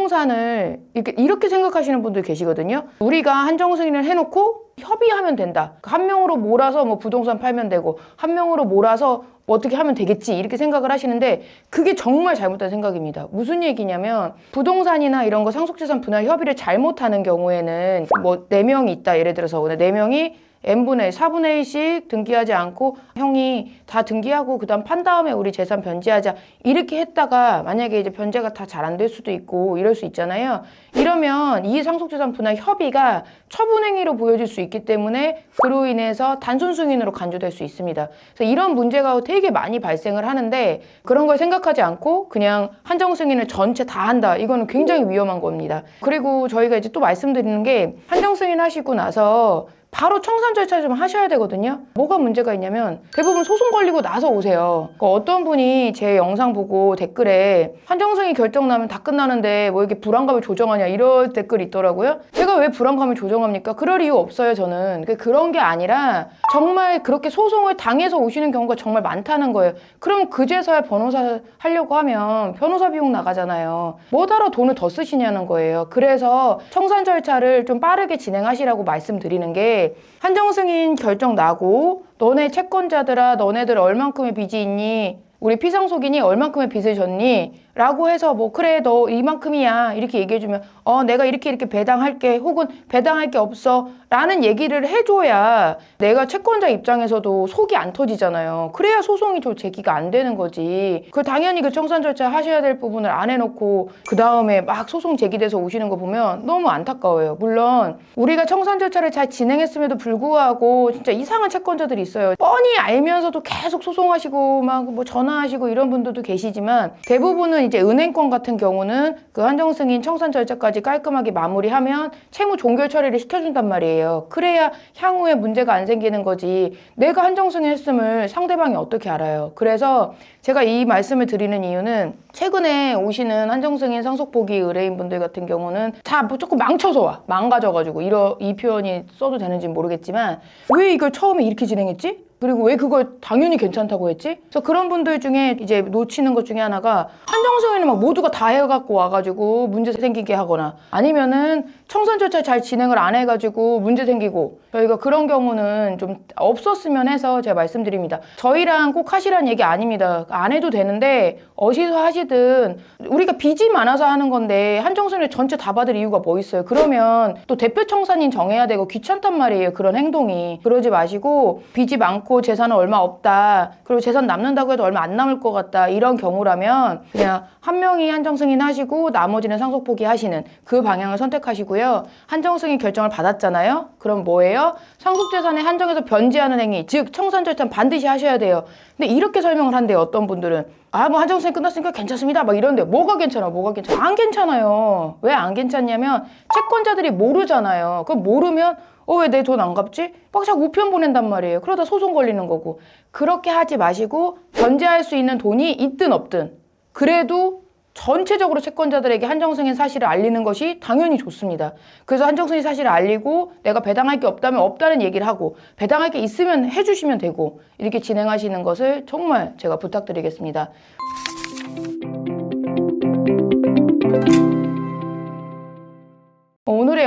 부동산을 이렇게 생각하시는 분들 계시거든요. 우리가 한정승인을 해놓고 협의하면 된다. 한 명으로 몰아서 부동산 팔면 되고 한 명으로 몰아서 어떻게 하면 되겠지 이렇게 생각을 하시는데 그게 정말 잘못된 생각입니다. 무슨 얘기냐면 부동산이나 이런 거 상속재산 분할 협의를 잘못하는 경우에는 4명이 있다. 예를 들어서 오늘 4명이 n분의 4분의 1씩 등기하지 않고 형이 다 등기하고 그다음 판 다음에 우리 재산 변제하자 이렇게 했다가 만약에 이제 변제가 다 잘 안 될 수도 있고 이럴 수 있잖아요. 이러면 이 상속재산 분할 협의가 처분행위로 보여질 수 있기 때문에 그로 인해서 단순승인으로 간주될 수 있습니다. 그래서 이런 문제가 되게 많이 발생을 하는데 그런 걸 생각하지 않고 그냥 한정승인을 전체 다 한다. 이거는 굉장히 위험한 겁니다. 그리고 저희가 이제 또 말씀드리는 게 한정승인 하시고 나서 바로 청산 절차를 좀 하셔야 되거든요. 뭐가 문제가 있냐면 대부분 소송 걸리고 나서 오세요. 어떤 분이 제 영상 보고 댓글에 한정승인 결정 나면 다 끝나는데 이렇게 불안감을 조정하냐 이런 댓글이 있더라고요. 제가 왜 불안감을 조정합니까? 그럴 이유 없어요, 저는. 그런 게 아니라 정말 그렇게 소송을 당해서 오시는 경우가 정말 많다는 거예요. 그럼 그제서야 변호사 하려고 하면 변호사 비용 나가잖아요. 뭐하러 돈을 더 쓰시냐는 거예요. 그래서 청산 절차를 좀 빠르게 진행하시라고 말씀드리는 게 한정승인 결정 나고 너네 채권자들아 너네들 얼만큼의 빚이 있니? 우리 피상속인이 얼만큼의 빚을 졌니? 라고 해서 그래 너 이만큼이야 이렇게 얘기해주면 내가 이렇게 배당할게 혹은 배당할 게 없어 라는 얘기를 해줘야 내가 채권자 입장에서도 속이 안 터지잖아요. 그래야 소송이 제기가 안 되는 거지. 당연히 청산 절차 하셔야 될 부분을 안 해놓고 그 다음에 막 소송 제기돼서 오시는 거 보면 너무 안타까워요. 물론 우리가 청산 절차를 잘 진행했음에도 불구하고 진짜 이상한 채권자들이 있어요. 뻔히 알면서도 계속 소송하시고 전화하시고 이런 분들도 계시지만 대부분은 이제 은행권 같은 경우는 한정승인 청산 절차까지 깔끔하게 마무리하면 채무 종결 처리를 시켜준단 말이에요. 그래야 향후에 문제가 안 생기는 거지. 내가 한정승인 했음을 상대방이 어떻게 알아요? 그래서 제가 이 말씀을 드리는 이유는 최근에 오시는 한정승인 상속포기 의뢰인분들 같은 경우는 다 조금 망쳐서 와. 망가져가지고 이 표현이 써도 되는지는 모르겠지만 왜 이걸 처음에 이렇게 진행했지? 그리고 왜 그걸 당연히 괜찮다고 했지? 그래서 그런 분들 중에 이제 놓치는 것 중에 하나가 한정승인을 모두가 다 해갖고 와가지고 문제 생기게 하거나 아니면은 청산 절차 잘 진행을 안 해가지고 문제 생기고 저희가 그런 경우는 좀 없었으면 해서 제가 말씀드립니다. 저희랑 꼭 하시라는 얘기 아닙니다. 안 해도 되는데 어디서 하시든 우리가 빚이 많아서 하는 건데 한정승인을 전체 다 받을 이유가 뭐 있어요? 그러면 또 대표 청산인 정해야 되고 귀찮단 말이에요. 그런 행동이. 그러지 마시고 빚이 많고 재산은 얼마 없다. 그리고 재산 남는다고 해도 얼마 안 남을 것 같다. 이런 경우라면 그냥 한 명이 한정승인 하시고 나머지는 상속포기 하시는 그 방향을 선택하시고요. 한정승인 결정을 받았잖아요. 그럼 뭐예요? 상속재산에 한정해서 변제하는 행위, 즉 청산 절차는 반드시 하셔야 돼요. 근데 이렇게 설명을 한대요. 어떤 분들은 한정승인 끝났으니까 괜찮습니다. 이런데 뭐가 괜찮아? 안 괜찮아요. 왜 안 괜찮냐면 채권자들이 모르잖아요. 그럼 모르면 왜 내 돈 안 갚지? 자꾸 우편 보낸단 말이에요. 그러다 소송 걸리는 거고. 그렇게 하지 마시고 변제할 수 있는 돈이 있든 없든 그래도 전체적으로 채권자들에게 한정승인 사실을 알리는 것이 당연히 좋습니다. 그래서 한정승인 사실을 알리고 내가 배당할 게 없다면 없다는 얘기를 하고 배당할 게 있으면 해주시면 되고 이렇게 진행하시는 것을 정말 제가 부탁드리겠습니다.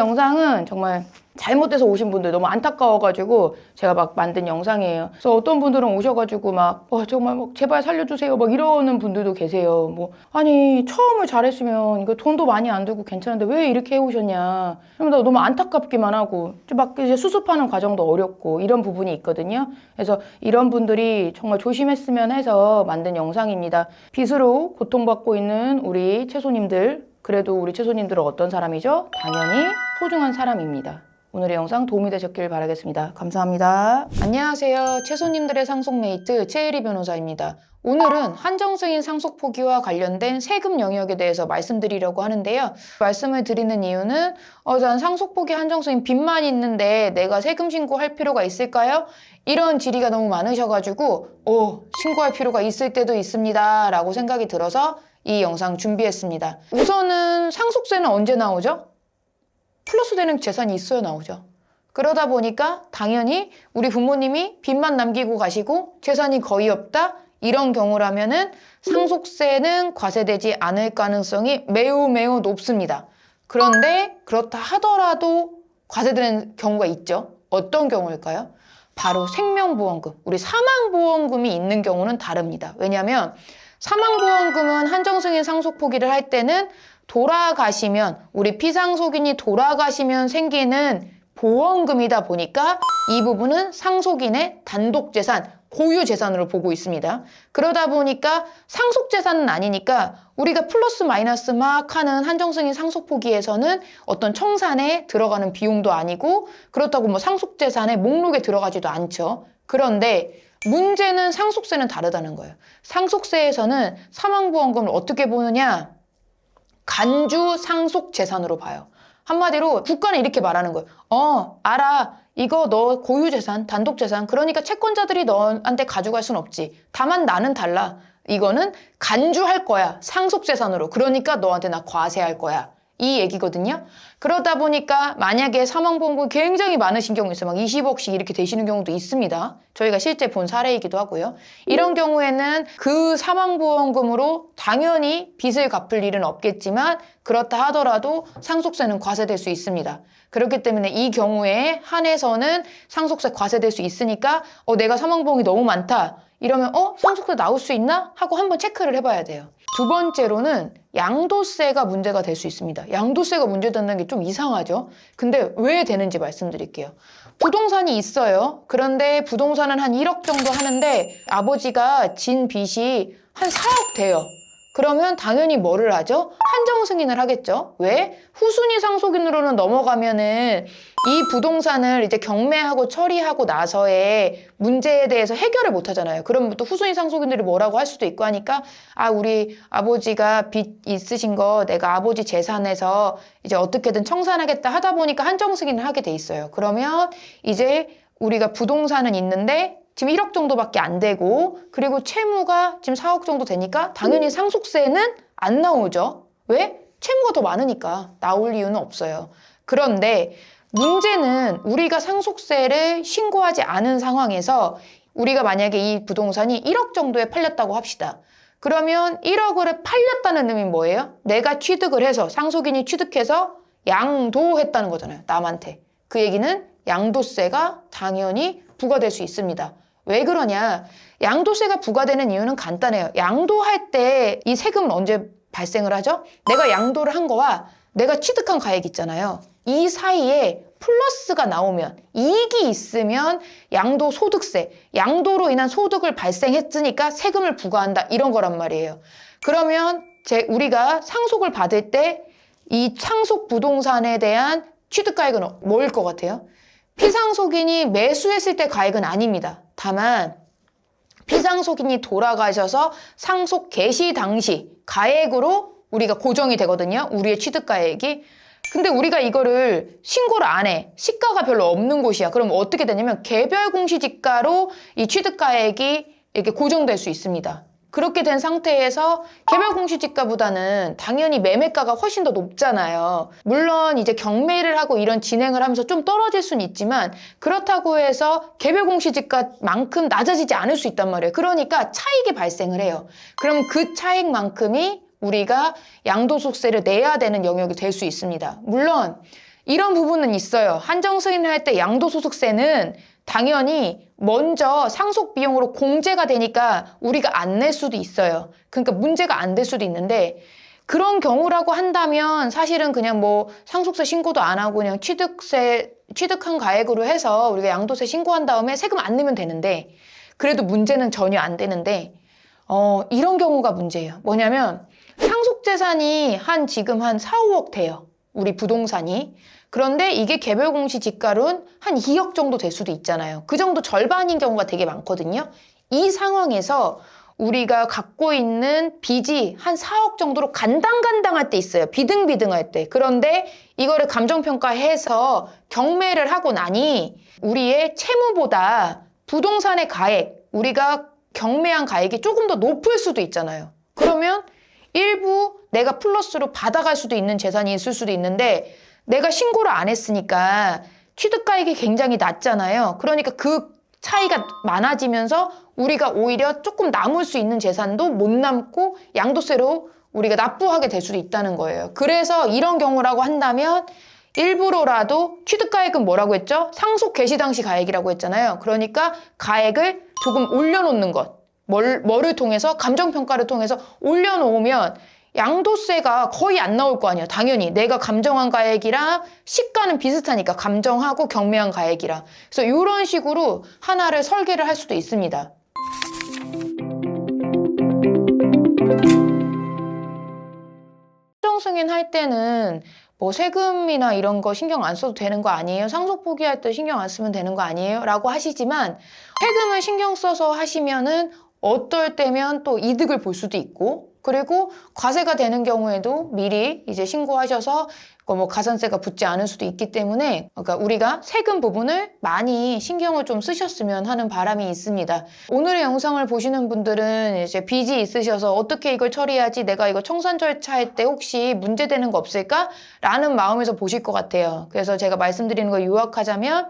영상은 정말 잘못돼서 오신 분들 너무 안타까워가지고 제가 막 만든 영상이에요. 그래서 어떤 분들은 오셔가지고 막 정말 막 제발 살려주세요 막 이러는 분들도 계세요. 뭐 아니 처음을 잘했으면 이거 돈도 많이 안 들고 괜찮은데 왜 이렇게 해오셨냐. 그러면 너무 안타깝기만 하고 막 이제 수습하는 과정도 어렵고 이런 부분이 있거든요. 그래서 이런 분들이 정말 조심했으면 해서 만든 영상입니다. 빚으로 고통받고 있는 우리 채소님들, 그래도 우리 채소님들은 어떤 사람이죠? 당연히 소중한 사람입니다. 오늘의 영상 도움이 되셨길 바라겠습니다. 감사합니다. 안녕하세요. 채소님들의 상속메이트 최혜리 변호사입니다. 오늘은 한정승인 상속 포기와 관련된 세금 영역에 대해서 말씀드리려고 하는데요. 말씀을 드리는 이유는 난 상속 포기 한정승인 빚만 있는데 내가 세금 신고할 필요가 있을까요? 이런 질의가 너무 많으셔가지고 신고할 필요가 있을 때도 있습니다 라고 생각이 들어서 이 영상 준비했습니다. 우선은 상속세는 언제 나오죠? 플러스 되는 재산이 있어야 나오죠. 그러다 보니까 당연히 우리 부모님이 빚만 남기고 가시고 재산이 거의 없다? 이런 경우라면은 상속세는 과세되지 않을 가능성이 매우 매우 높습니다. 그런데 그렇다 하더라도 과세되는 경우가 있죠. 어떤 경우일까요? 바로 생명보험금, 우리 사망보험금이 있는 경우는 다릅니다. 왜냐하면 사망보험금은 한정승인 상속 포기를 할 때는 돌아가시면, 우리 피상속인이 돌아가시면 생기는 보험금이다 보니까 이 부분은 상속인의 단독재산, 고유재산으로 보고 있습니다. 그러다 보니까 상속재산은 아니니까 우리가 플러스 마이너스 막 하는 한정승인 상속 포기에서는 어떤 청산에 들어가는 비용도 아니고 그렇다고 뭐 상속재산의 목록에 들어가지도 않죠. 그런데 문제는 상속세는 다르다는 거예요. 상속세에서는 사망보험금을 어떻게 보느냐? 간주 상속 재산으로 봐요. 한마디로 국가는 이렇게 말하는 거예요. 알아. 이거 너 고유재산, 단독재산. 그러니까 채권자들이 너한테 가져갈 순 없지. 다만 나는 달라. 이거는 간주할 거야. 상속재산으로. 그러니까 너한테 나 과세할 거야. 이 얘기거든요. 그러다 보니까 만약에 사망보험금 굉장히 많으신 경우 있어요. 막 20억씩 이렇게 되시는 경우도 있습니다. 저희가 실제 본 사례이기도 하고요. 이런 경우에는 그 사망보험금으로 당연히 빚을 갚을 일은 없겠지만 그렇다 하더라도 상속세는 과세될 수 있습니다. 그렇기 때문에 이 경우에 한해서는 상속세 과세될 수 있으니까 내가 사망보험이 너무 많다. 이러면 상속세 나올 수 있나? 하고 한번 체크를 해봐야 돼요. 두 번째로는 양도세가 문제가 될 수 있습니다. 양도세가 문제된다는 게 좀 이상하죠? 근데 왜 되는지 말씀드릴게요. 부동산이 있어요. 그런데 부동산은 한 1억 정도 하는데 아버지가 진 빚이 한 4억 돼요. 그러면 당연히 뭐를 하죠? 한정 승인을 하겠죠. 왜? 후순위 상속인으로는 넘어가면은 이 부동산을 이제 경매하고 처리하고 나서의 문제에 대해서 해결을 못 하잖아요. 그러면 또 후순위 상속인들이 뭐라고 할 수도 있고 하니까 우리 아버지가 빚 있으신 거 내가 아버지 재산에서 이제 어떻게든 청산하겠다 하다 보니까 한정 승인을 하게 돼 있어요. 그러면 이제 우리가 부동산은 있는데 지금 1억 정도밖에 안 되고 그리고 채무가 지금 4억 정도 되니까 당연히 상속세는 안 나오죠. 왜? 채무가 더 많으니까 나올 이유는 없어요. 그런데 문제는 우리가 상속세를 신고하지 않은 상황에서 우리가 만약에 이 부동산이 1억 정도에 팔렸다고 합시다. 그러면 1억을 팔렸다는 의미는 뭐예요? 내가 취득을 해서 상속인이 취득해서 양도했다는 거잖아요. 남한테. 그 얘기는 양도세가 당연히 부과될 수 있습니다. 왜 그러냐? 양도세가 부과되는 이유는 간단해요. 양도할 때 이 세금은 언제 발생을 하죠? 내가 양도를 한 거와 내가 취득한 가액 있잖아요. 이 사이에 플러스가 나오면, 이익이 있으면 양도소득세, 양도로 인한 소득을 발생했으니까 세금을 부과한다 이런 거란 말이에요. 그러면 우리가 상속을 받을 때 이 상속 부동산에 대한 취득가액은 뭐일 것 같아요? 피상속인이 매수했을 때 가액은 아닙니다. 다만 피상속인이 돌아가셔서 상속 개시 당시 가액으로 우리가 고정이 되거든요. 우리의 취득가액이. 근데 우리가 이거를 신고를 안 해. 시가가 별로 없는 곳이야. 그럼 어떻게 되냐면 개별 공시지가로 이 취득가액이 이렇게 고정될 수 있습니다. 그렇게 된 상태에서 개별 공시지가보다는 당연히 매매가가 훨씬 더 높잖아요. 물론 이제 경매를 하고 이런 진행을 하면서 좀 떨어질 수는 있지만 그렇다고 해서 개별 공시지가만큼 낮아지지 않을 수 있단 말이에요. 그러니까 차익이 발생을 해요. 그럼 그 차익만큼이 우리가 양도소득세를 내야 되는 영역이 될 수 있습니다. 물론 이런 부분은 있어요. 한정 승인할 때 양도소득세는 당연히 먼저 상속 비용으로 공제가 되니까 우리가 안 낼 수도 있어요. 그러니까 문제가 안 될 수도 있는데 그런 경우라고 한다면 사실은 그냥 뭐 상속세 신고도 안 하고 그냥 취득한 가액으로 해서 우리가 양도세 신고한 다음에 세금 안 내면 되는데 그래도 문제는 전혀 안 되는데 이런 경우가 문제예요. 뭐냐면 상속재산이 지금 한 4, 5억 돼요. 우리 부동산이. 그런데 이게 개별공시지가로는 한 2억 정도 될 수도 있잖아요. 그 정도 절반인 경우가 되게 많거든요. 이 상황에서 우리가 갖고 있는 빚이 한 4억 정도로 간당간당할 때 있어요. 비등비등할 때. 그런데 이거를 감정평가해서 경매를 하고 나니 우리의 채무보다 부동산의 가액, 우리가 경매한 가액이 조금 더 높을 수도 있잖아요. 그러면 일부 내가 플러스로 받아갈 수도 있는 재산이 있을 수도 있는데 내가 신고를 안 했으니까 취득가액이 굉장히 낮잖아요. 그러니까 그 차이가 많아지면서 우리가 오히려 조금 남을 수 있는 재산도 못 남고 양도세로 우리가 납부하게 될 수도 있다는 거예요. 그래서 이런 경우라고 한다면 일부러라도 취득가액은 뭐라고 했죠? 상속 개시 당시 가액이라고 했잖아요. 그러니까 가액을 조금 올려놓는 것. 뭐를 통해서? 감정평가를 통해서 올려놓으면 양도세가 거의 안 나올 거 아니에요. 당연히 내가 감정한 가액이랑 시가는 비슷하니까 감정하고 경매한 가액이랑. 그래서 이런 식으로 하나를 설계를 할 수도 있습니다. 한정 승인할 때는 뭐 세금이나 이런 거 신경 안 써도 되는 거 아니에요? 상속 포기할 때 신경 안 쓰면 되는 거 아니에요? 라고 하시지만 세금을 신경 써서 하시면은 어떨 때면 또 이득을 볼 수도 있고 그리고 과세가 되는 경우에도 미리 이제 신고하셔서 뭐 가산세가 붙지 않을 수도 있기 때문에 그러니까 우리가 세금 부분을 많이 신경을 좀 쓰셨으면 하는 바람이 있습니다. 오늘의 영상을 보시는 분들은 이제 빚이 있으셔서 어떻게 이걸 처리해야지 내가 이거 청산 절차할 때 혹시 문제되는 거 없을까? 라는 마음에서 보실 것 같아요. 그래서 제가 말씀드리는 걸 요약하자면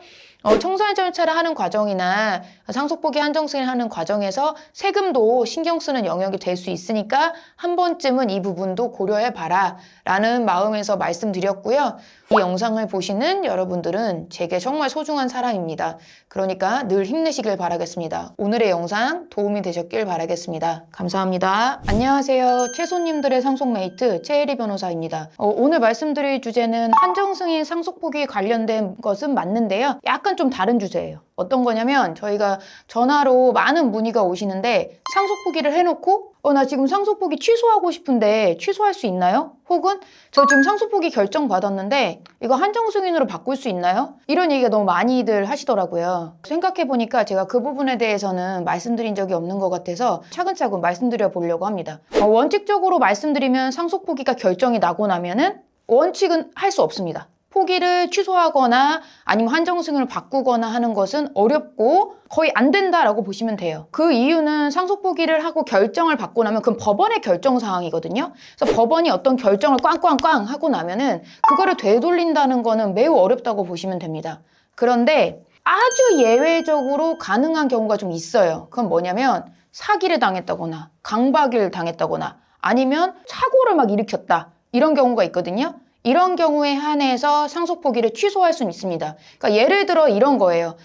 청산 절차를 하는 과정이나 상속포기 한정승인하는 과정에서 세금도 신경 쓰는 영역이 될 수 있으니까 한 번쯤은 이 부분도 고려해봐라 라는 마음에서 말씀드렸고요. 이 영상을 보시는 여러분들은 제게 정말 소중한 사람입니다. 그러니까 늘 힘내시길 바라겠습니다. 오늘의 영상 도움이 되셨길 바라겠습니다. 감사합니다. 안녕하세요. 채소님들의 상속메이트 최혜리 변호사입니다. 오늘 말씀드릴 주제는 한정승인 상속포기 관련된 것은 맞는데요. 약간 좀 다른 주제예요. 어떤 거냐면 저희가 전화로 많은 문의가 오시는데 상속포기를 해놓고 나 지금 상속포기 취소하고 싶은데 취소할 수 있나요? 혹은 저 지금 상속포기 결정 받았는데 이거 한정승인으로 바꿀 수 있나요? 이런 얘기가 너무 많이들 하시더라고요. 생각해보니까 제가 그 부분에 대해서는 말씀드린 적이 없는 것 같아서 차근차근 말씀드려 보려고 합니다. 원칙적으로 말씀드리면 상속포기가 결정이 나고 나면은 원칙은 할 수 없습니다. 포기를 취소하거나 아니면 한정승인을 바꾸거나 하는 것은 어렵고 거의 안 된다라고 보시면 돼요. 그 이유는 상속 포기를 하고 결정을 받고 나면 그건 법원의 결정 사항이거든요. 그래서 법원이 어떤 결정을 꽝꽝꽝 하고 나면은 그거를 되돌린다는 거는 매우 어렵다고 보시면 됩니다. 그런데 아주 예외적으로 가능한 경우가 좀 있어요. 그건 뭐냐면 사기를 당했다거나 강박을 당했다거나 아니면 사고를 막 일으켰다. 이런 경우가 있거든요. 이런 경우에 한해서 상속 포기를 취소할 수는 있습니다. 그러니까 예를 들어 이런 거예요.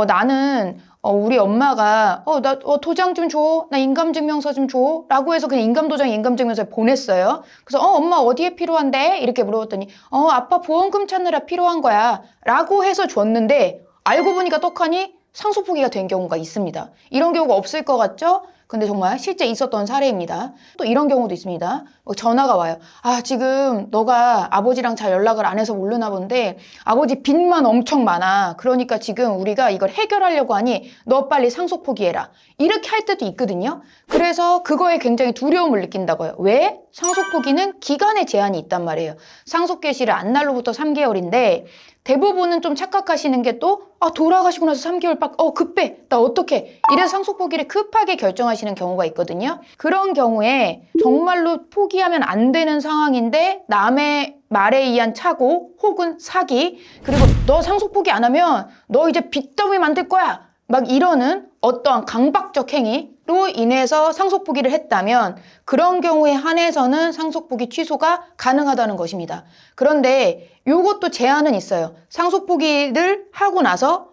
나는 우리 엄마가 나 도장 좀 줘. 나 인감증명서 좀 줘. 라고 해서 그냥 인감도장, 인감증명서를 보냈어요. 그래서 엄마 어디에 필요한데? 이렇게 물어봤더니 아빠 보험금 찾느라 필요한 거야. 라고 해서 줬는데 알고 보니까 떡하니 상속 포기가 된 경우가 있습니다. 이런 경우가 없을 것 같죠? 근데 정말 실제 있었던 사례입니다. 또 이런 경우도 있습니다. 전화가 와요. 지금 너가 아버지랑 잘 연락을 안 해서 모르나 본데 아버지 빚만 엄청 많아. 그러니까 지금 우리가 이걸 해결하려고 하니 너 빨리 상속 포기해라. 이렇게 할 때도 있거든요. 그래서 그거에 굉장히 두려움을 느낀다고요. 왜? 상속 포기는 기간에 제한이 있단 말이에요. 상속 개시를 안 날로부터 3개월인데 대부분은 좀 착각하시는 게 또 돌아가시고 나서 3개월 급해 나 어떡해 이래서 상속 포기를 급하게 결정하시는 경우가 있거든요. 그런 경우에 정말로 포기하면 안 되는 상황인데 남의 말에 의한 착오 혹은 사기 그리고 너 상속 포기 안 하면 너 이제 빚더미 만들 거야 막 이러는 어떠한 강박적 행위로 인해서 상속 포기를 했다면 그런 경우에 한해서는 상속 포기 취소가 가능하다는 것입니다. 그런데 이것도 제한은 있어요. 상속 포기를 하고 나서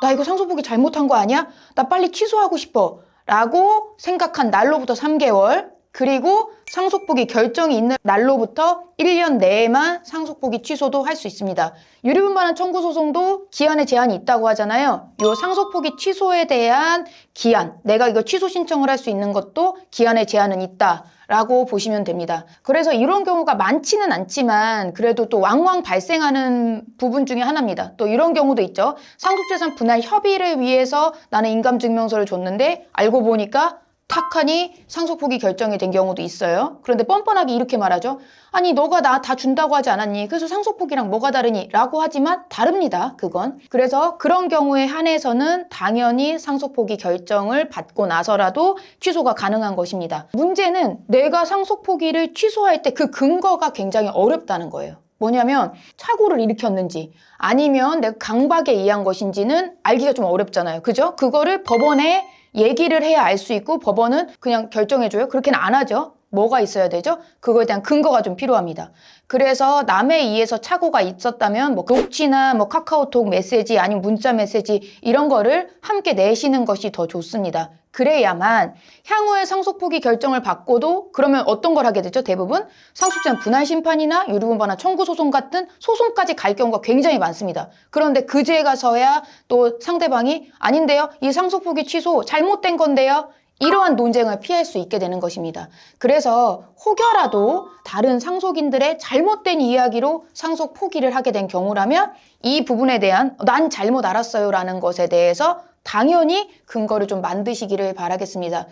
나 이거 상속 포기 잘못한 거 아니야? 나 빨리 취소하고 싶어 라고 생각한 날로부터 3개월, 그리고 상속포기 결정이 있는 날로부터 1년 내에만 상속포기 취소도 할 수 있습니다. 유리분반환 청구 소송도 기한에 제한이 있다고 하잖아요. 이 상속포기 취소에 대한 기한, 내가 이거 취소 신청을 할 수 있는 것도 기한에 제한은 있다라고 보시면 됩니다. 그래서 이런 경우가 많지는 않지만 그래도 또 왕왕 발생하는 부분 중에 하나입니다. 또 이런 경우도 있죠. 상속재산 분할 협의를 위해서 나는 인감증명서를 줬는데 알고 보니까 탁하니 상속포기 결정이 된 경우도 있어요. 그런데 뻔뻔하게 이렇게 말하죠. 아니 너가 나 다 준다고 하지 않았니? 그래서 상속포기랑 뭐가 다르니? 라고 하지만 다릅니다. 그건. 그래서 그런 경우에 한해서는 당연히 상속포기 결정을 받고 나서라도 취소가 가능한 것입니다. 문제는 내가 상속포기를 취소할 때 그 근거가 굉장히 어렵다는 거예요. 뭐냐면 착오를 일으켰는지 아니면 내가 강박에 의한 것인지는 알기가 좀 어렵잖아요. 그죠? 그거를 법원에 얘기를 해야 알 수 있고 법원은 그냥 결정해줘요? 그렇게는 안 하죠. 뭐가 있어야 되죠? 그거에 대한 근거가 좀 필요합니다. 그래서 남에 의해서 착오가 있었다면 녹취나 카카오톡 메시지 아니면 문자 메시지 이런 거를 함께 내시는 것이 더 좋습니다. 그래야만 향후에 상속포기 결정을 받고도 그러면 어떤 걸 하게 되죠? 대부분 상속재산 분할 심판이나 유류분반환 청구 소송 같은 소송까지 갈 경우가 굉장히 많습니다. 그런데 그제에 가서야 또 상대방이 아닌데요? 이 상속포기 취소 잘못된 건데요? 이러한 논쟁을 피할 수 있게 되는 것입니다. 그래서 혹여라도 다른 상속인들의 잘못된 이야기로 상속 포기를 하게 된 경우라면 이 부분에 대한 난 잘못 알았어요 라는 것에 대해서 당연히 근거를 좀 만드시기를 바라겠습니다.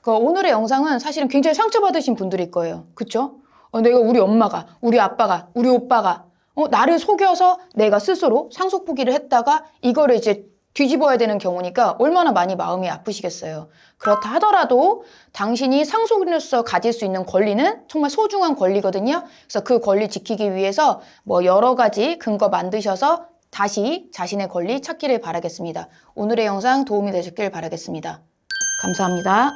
오늘의 영상은 사실은 굉장히 상처받으신 분들일 거예요. 그쵸? 내가 우리 엄마가, 우리 아빠가, 우리 오빠가 나를 속여서 내가 스스로 상속 포기를 했다가 이거를 이제 뒤집어야 되는 경우니까 얼마나 많이 마음이 아프시겠어요. 그렇다 하더라도 당신이 상속인으로서 가질 수 있는 권리는 정말 소중한 권리거든요. 그래서 그 권리 지키기 위해서 여러 가지 근거 만드셔서 다시 자신의 권리 찾기를 바라겠습니다. 오늘의 영상 도움이 되셨길 바라겠습니다. 감사합니다.